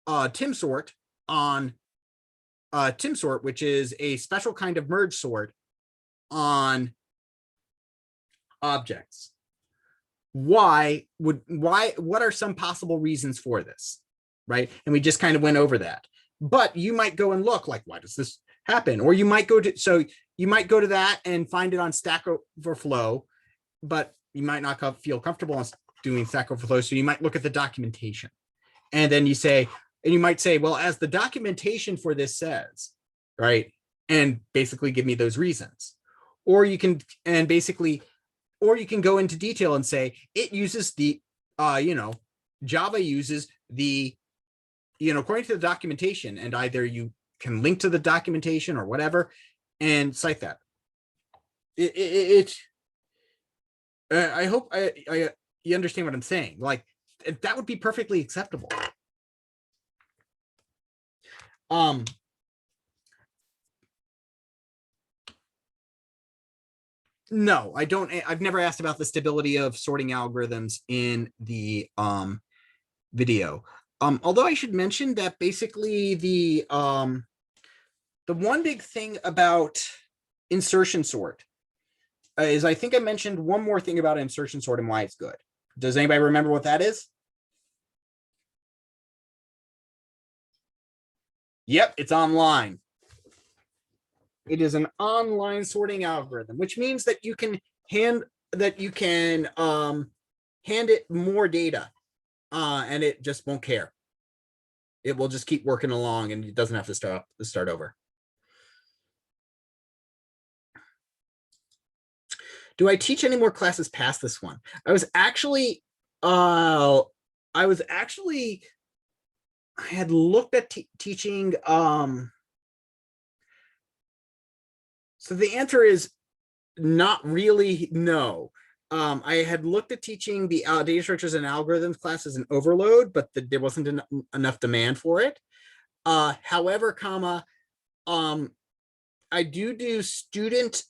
timsort on timsort, which is a special kind of merge sort on objects. What are some possible reasons for this, right? And we just kind of went over that. But you might go and look like, why does this happen? Or you might go to that and find it on Stack Overflow, but you might not feel comfortable doing Stack Overflow. So you might look at the documentation, and then you might say, well, as the documentation for this says, right? And basically give me those reasons. Or you can go into detail and say, it uses the, Java uses the, according to the documentation, and either you can link to the documentation or whatever and cite that. I hope you understand what I'm saying. Like, that would be perfectly acceptable. No, I don't. I've never asked about the stability of sorting algorithms in the video. Although I should mention that basically the one big thing about insertion sort is, I think I mentioned one more thing about insertion sort and why it's good. Does anybody remember what that is? Yep, it's online. It is an online sorting algorithm, which means that you can hand it more data, and it just won't care. It will just keep working along, and it doesn't have to start over. Do I teach any more classes past this one? I had looked at teaching. So the answer is not really, no. I had looked at teaching the data structures and algorithms class as an overload, but there wasn't enough demand for it. However, I do student.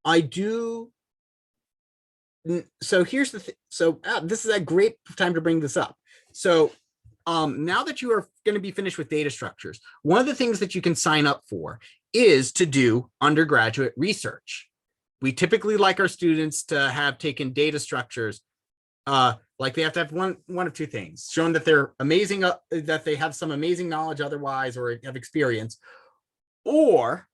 I do. So here's the thing. So this is a great time to bring this up. So now that you are going to be finished with data structures, one of the things that you can sign up for is to do undergraduate research. We typically like our students to have taken data structures, like they have to have one of two things: shown that they're amazing, that they have some amazing knowledge otherwise, or have experience, or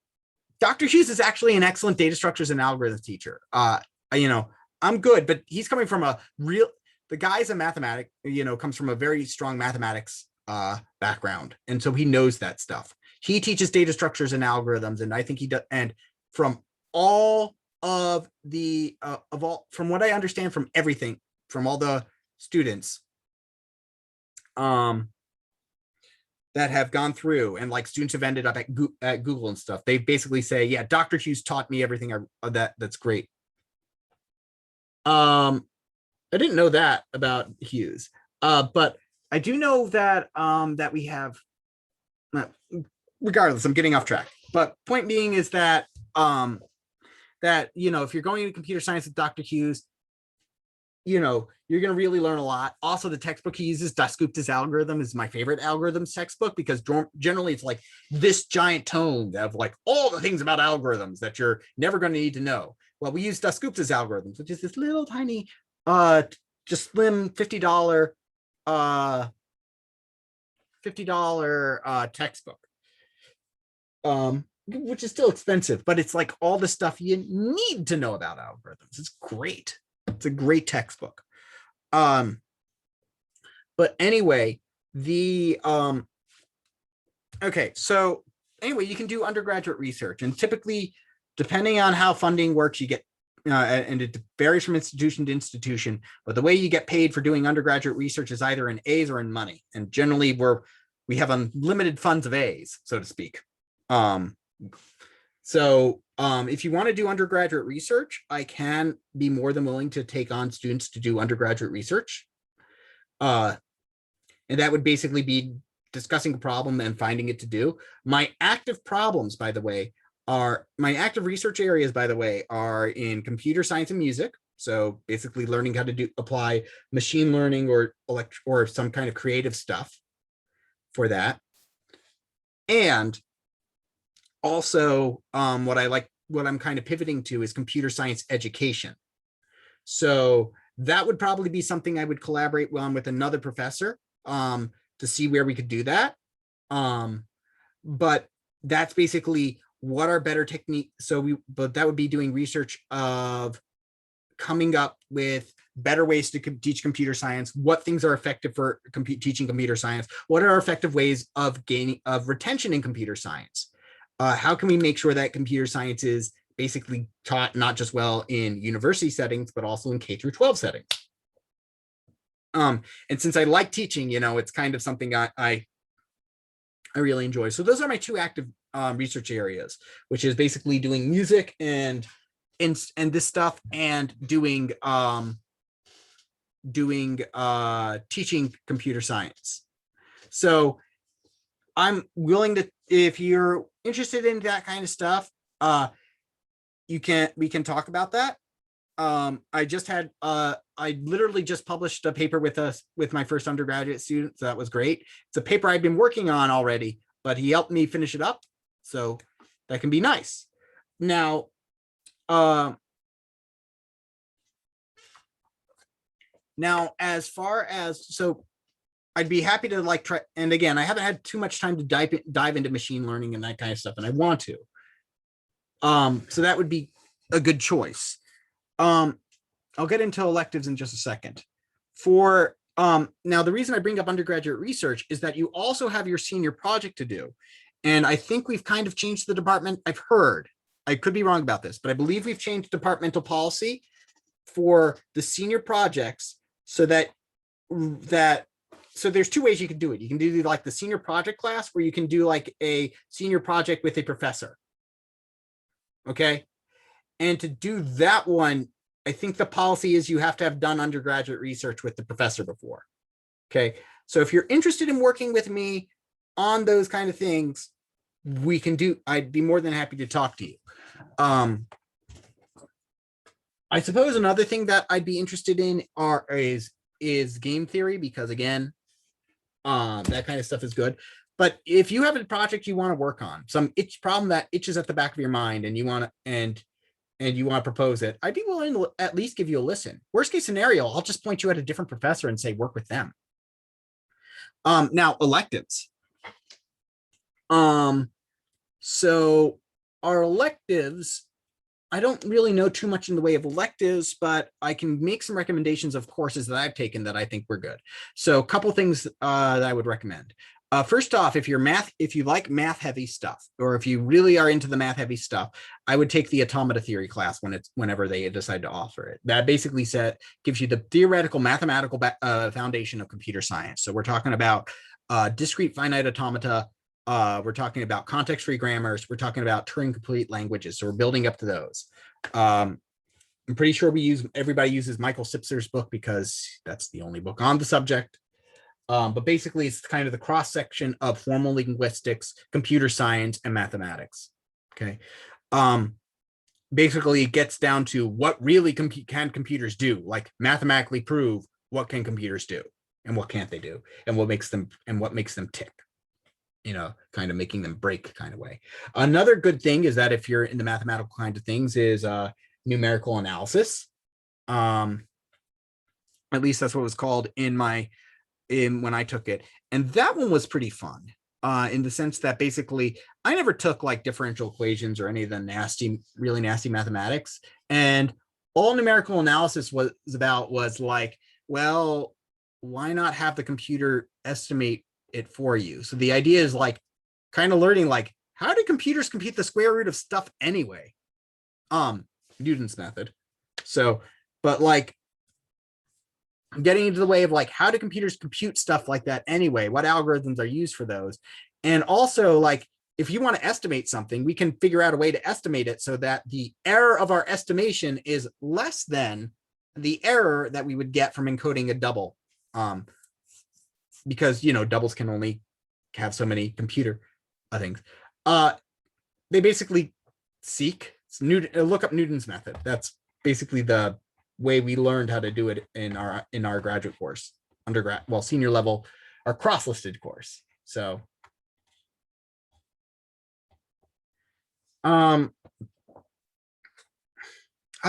Dr. Hughes is actually an excellent data structures and algorithms teacher. I'm good, but he's coming from the guy's a mathematic, comes from a very strong mathematics background. And so he knows that stuff. He teaches data structures and algorithms. And I think he does. And from all of the, from what I understand from everything, from all the students that have gone through, and like students have ended up at Google and stuff, they basically say, yeah, Dr. Hughes taught me everything that's great. I didn't know that about Hughes, but I do know that that we have. Regardless, I'm getting off track. But point being is that if you're going into computer science with Dr. Hughes, you know, you're going to really learn a lot. Also, the textbook he uses, Dasgupta's algorithm, is my favorite algorithms textbook because generally it's like this giant tome of like all the things about algorithms that you're never going to need to know. Well, we use Dasgupta's algorithms, which is this little tiny, just slim $50 textbook, which is still expensive, but it's like all the stuff you need to know about algorithms. It's great. It's a great textbook. But anyway, okay, so anyway, you can do undergraduate research, and typically, depending on how funding works, you get and it varies from institution to institution, but the way you get paid for doing undergraduate research is either in A's or in money. And generally we have unlimited funds of A's, so to speak. If you want to do undergraduate research, I can be more than willing to take on students to do undergraduate research. And that would basically be discussing a problem and finding it to do. My active research areas, by the way, are in computer science and music. So basically learning how to apply machine learning or some kind of creative stuff for that. And also what I'm kind of pivoting to is computer science education. So that would probably be something I would collaborate on with another professor to see where we could do that. But that's basically what are better techniques. But that would be doing research of coming up with better ways to teach computer science, what things are effective for teaching computer science, what are effective ways of retention in computer science. How can we make sure that computer science is basically taught not just well in university settings, but also in K through 12 settings? And since I like teaching, it's kind of something I really enjoy. So those are my two active research areas, which is basically doing music and this stuff, and doing teaching computer science. So I'm willing to, if you're interested in that kind of stuff, we can talk about that. I literally just published a paper with my first undergraduate student, so that was great. It's a paper I've been working on already, but he helped me finish it up, so that can be nice. Now, as far as, so I'd be happy to try, and again, I haven't had too much time to dive into machine learning and that kind of stuff, and I want to. So that would be a good choice. I'll get into electives in just a second. Now, the reason I bring up undergraduate research is that you also have your senior project to do. And I think we've kind of changed the department. I've heard, I could be wrong about this, but I believe we've changed departmental policy for the senior projects so so there's two ways you can do it. You can do the senior project class, where you can do a senior project with a professor. Okay. And to do that one, I think the policy is you have to have done undergraduate research with the professor before. Okay. So if you're interested in working with me on those kind of things, I'd be more than happy to talk to you. I suppose another thing that I'd be interested in is game theory, because again, that kind of stuff is good. But if you have a project you want to work on, some problem that itches at the back of your mind, and you want to propose it, I'd be willing to at least give you a listen. Worst case scenario, I'll just point you at a different professor and say, work with them. Now, electives. So our electives, I don't really know too much in the way of electives, but I can make some recommendations of courses that I've taken that I think were good. So a couple things that I would recommend. First off, if you like math heavy stuff, or if you really are into the math heavy stuff, I would take the automata theory class whenever they decide to offer it. That basically gives you the theoretical mathematical foundation of computer science. So we're talking about discrete finite automata. We're talking about context-free grammars. We're talking about Turing-complete languages. So we're building up to those. I'm pretty sure everybody uses Michael Sitzer's book because that's the only book on the subject. But basically, it's kind of the cross-section of formal linguistics, computer science, and mathematics. Okay. basically gets down to what really can computers do, like mathematically prove what can computers do and what can't they do, and what makes them tick, kind of making them break kind of way. Another good thing is that if you're into mathematical kind of things is numerical analysis. At least that's what it was called when I took it. And that one was pretty fun. In the sense that basically I never took like differential equations or any of the really nasty mathematics. And all numerical analysis was about was like, well, why not have the computer estimate it for you? So the idea is like kind of learning like, how do computers compute the square root of stuff anyway? Newton's method. So, but like, getting into the way of like, how do computers compute stuff like that anyway? What algorithms are used for those? And also like, if you want to estimate something, we can figure out a way to estimate it so that the error of our estimation is less than the error that we would get from encoding a double. Because, doubles can only have so many computer things. They basically look up Newton's method. That's basically the way we learned how to do it in our graduate course, senior level, our cross-listed course. So I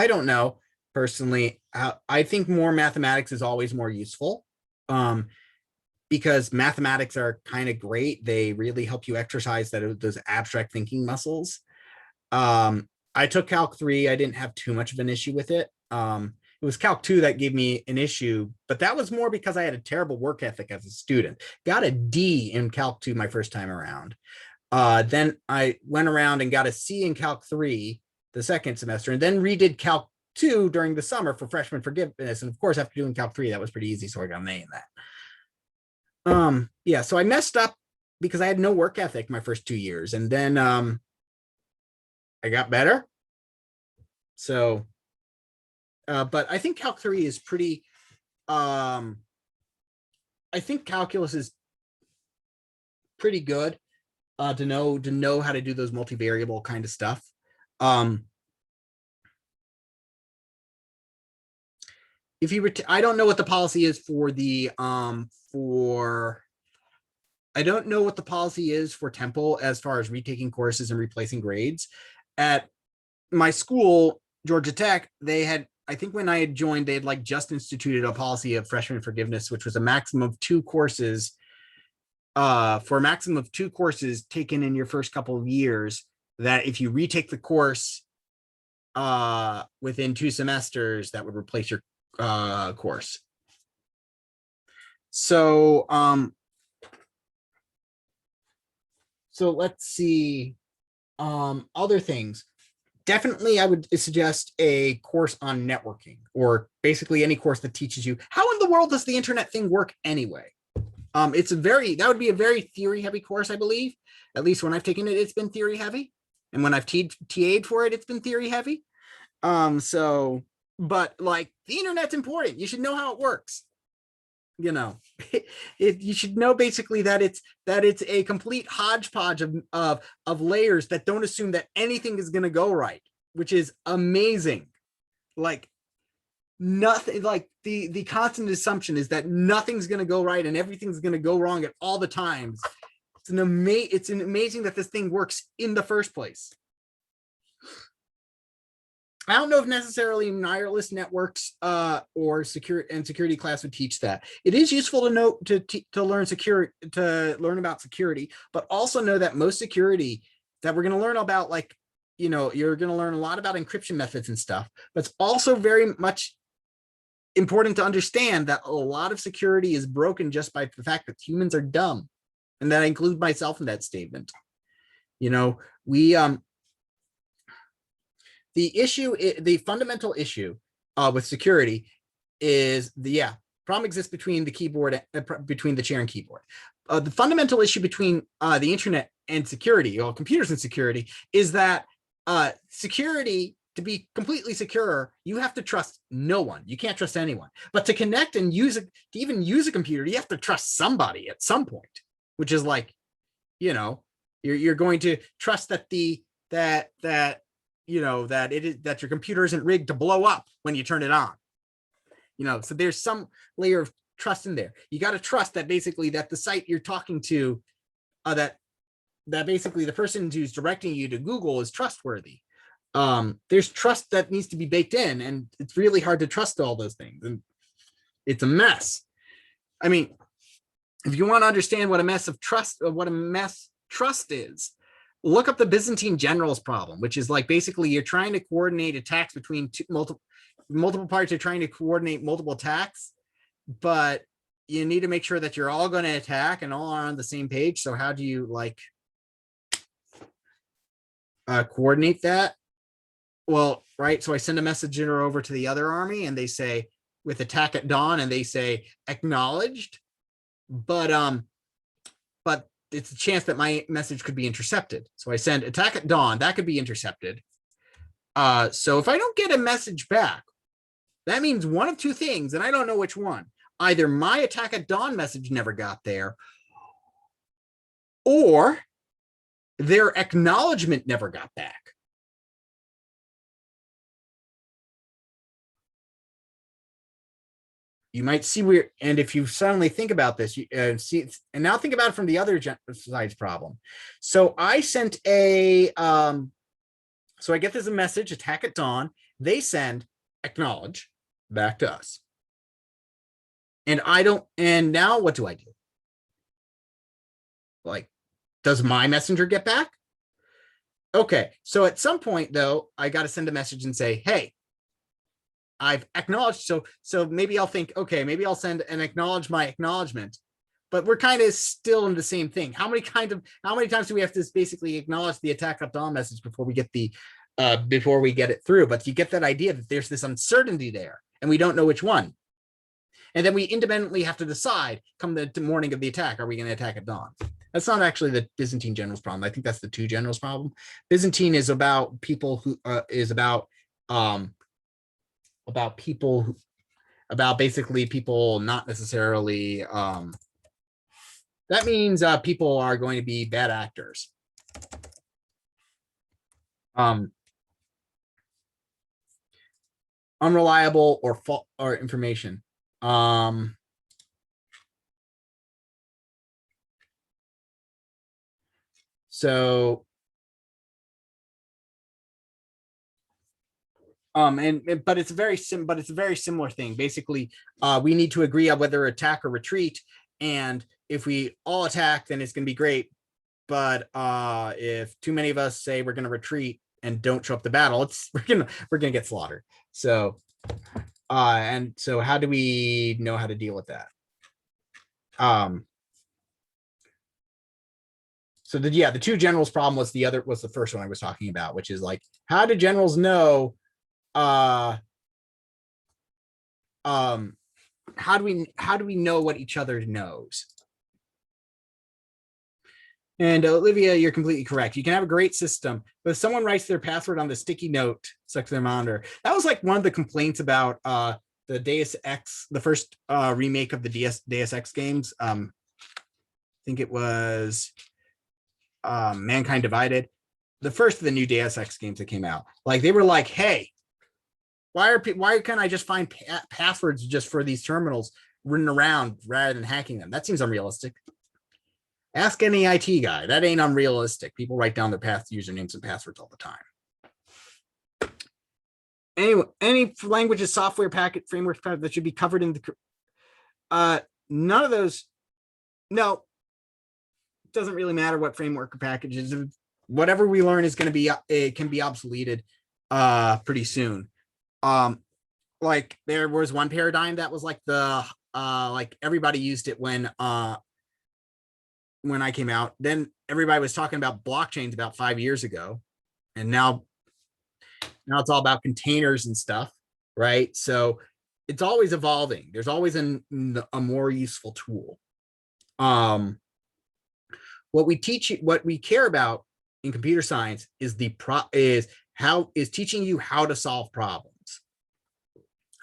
don't know personally. I think more mathematics is always more useful, because mathematics are kind of great. They really help you exercise those abstract thinking muscles. I took Calc 3. I didn't have too much of an issue with it. It was Calc 2 that gave me an issue, but that was more because I had a terrible work ethic as a student. Got a D in Calc 2 my first time around. Then I went around and got a C in Calc 3 the second semester, and then redid Calc 2 during the summer for freshman forgiveness. And of course, after doing Calc 3, that was pretty easy, so I got an A in that. Yeah, so I messed up because I had no work ethic my first 2 years, and then I got better. So, but I think Calc 3 is pretty, I think calculus is pretty good to know how to do those multivariable kind of stuff. If you I don't know what the policy is for the I don't know what the policy is for Temple as far as retaking courses and replacing grades. At my school, Georgia Tech, they had, I think when I had joined, they had like just instituted a policy of freshman forgiveness, which was a maximum of 2 courses, for a maximum of 2 courses taken in your first couple of years, that if you retake the course within 2 semesters, that would replace your course. So so let's see, other things. Definitely, I would suggest a course on networking, or basically any course that teaches you how in the world does the internet thing work anyway. That would be a very theory heavy course, I believe. At least when I've taken it, it's been theory heavy. And when I've TA'd for it, it's been theory heavy. But like, the internet's important. You should know how it works. You should know basically that it's a complete hodgepodge of layers that don't assume that anything is going to go right, which is amazing. Like, nothing, like the constant assumption is that nothing's going to go right and everything's going to go wrong at all the times. It's amazing that this thing works in the first place. I don't know if necessarily wireless networks or security class would teach that. It is useful to know to learn about security, but also know that most security that we're going to learn about, like, you're going to learn a lot about encryption methods and stuff, but it's also very much important to understand that a lot of security is broken just by the fact that humans are dumb. And that I include myself in that statement. The fundamental issue with security is problem exists between the keyboard, between the chair and keyboard. The fundamental issue between the internet and security, or computers and security, is that security, to be completely secure, you have to trust no one. You can't trust anyone. But to connect and to even use a computer, you have to trust somebody at some point, which is like, you're going to trust that that your computer isn't rigged to blow up when you turn it on. So there's some layer of trust in there. You got to trust that basically that the site you're talking to, that basically the person who's directing you to Google is trustworthy. There's trust that needs to be baked in, and it's really hard to trust all those things, and it's a mess. I mean, if you want to understand what a mess trust is, look up the Byzantine generals problem, which is like basically you're trying to coordinate attacks between multiple parties are trying to coordinate multiple attacks, but you need to make sure that you're all going to attack and all are on the same page. So how do you coordinate that? Well, right. So I send a messenger over to the other army and they say with attack at dawn, and they say acknowledged, but it's a chance that my message could be intercepted. So I send attack at dawn, that could be intercepted. So if I don't get a message back, that means one of two things, and I don't know which one. Either my attack at dawn message never got there, or their acknowledgement never got back. You might see where, and if you suddenly think about this, you see, and now think about it from the other side's problem. So I sent so I get this a message, attack at dawn. They send acknowledge back to us. And now what do I do? Does my messenger get back? Okay, so at some point though, I got to send a message and say, hey, I've acknowledged. So maybe I'll think, okay, maybe I'll send and acknowledge my acknowledgement, but we're kind of still in the same thing. How many times do we have to basically acknowledge the attack at dawn message before we get it through? But you get that idea that there's this uncertainty there and we don't know which one. And then we independently have to decide come the morning of the attack, are we going to attack at dawn? That's not actually the Byzantine generals problem. I think that's the two generals problem. Byzantine is about people who about basically people not necessarily that means people are going to be bad actors. Unreliable or information. But it's a very similar thing. Basically, we need to agree on whether attack or retreat. And if we all attack, then it's going to be great. But if too many of us say we're going to retreat and don't show up to battle, we're gonna get slaughtered. So, and so how do we know how to deal with that? So the two generals problem was the first one I was talking about, which is like, how do generals know? How do we know what each other knows? And Olivia, you're completely correct. You can have a great system, but if someone writes their password on the sticky note stuck to their monitor, that was like one of the complaints about the Deus Ex, the first remake of the Deus Ex games. I think it was Mankind Divided, the first of the new Deus Ex games that came out. Like they were like, hey, why can't I just find passwords just for these terminals written around rather than hacking them? That seems unrealistic. Ask any IT guy. That ain't unrealistic. People write down their usernames and passwords all the time. Anyway, any languages, software packet, framework that should be covered in the none of those. No, it doesn't really matter what framework or packages. Whatever we learn is going to be it can be obsoleted pretty soon. Like there was one paradigm that was like like everybody used it when I came out. Then everybody was talking about blockchains about 5 years ago, and now it's all about containers and stuff, right? So it's always evolving. There's always a more useful tool. What we care about in computer science is teaching you how to solve problems.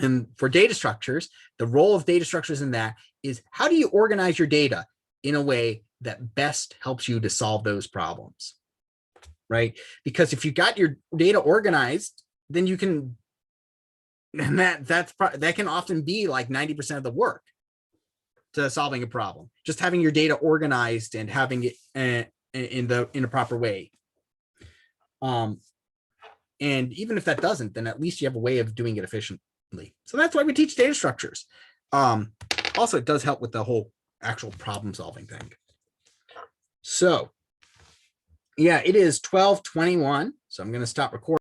And for data structures, the role of data structures in that is how do you organize your data in a way that best helps you to solve those problems. right? Because if you got your data organized, then you can, and that can often be like 90% of the work to solving a problem. Just having your data organized and having it in a proper way. And even if that doesn't, then at least you have a way of doing it efficiently. So that's why we teach data structures. Also, it does help with the whole actual problem solving thing. So yeah, it is 12:21. So I'm going to stop recording.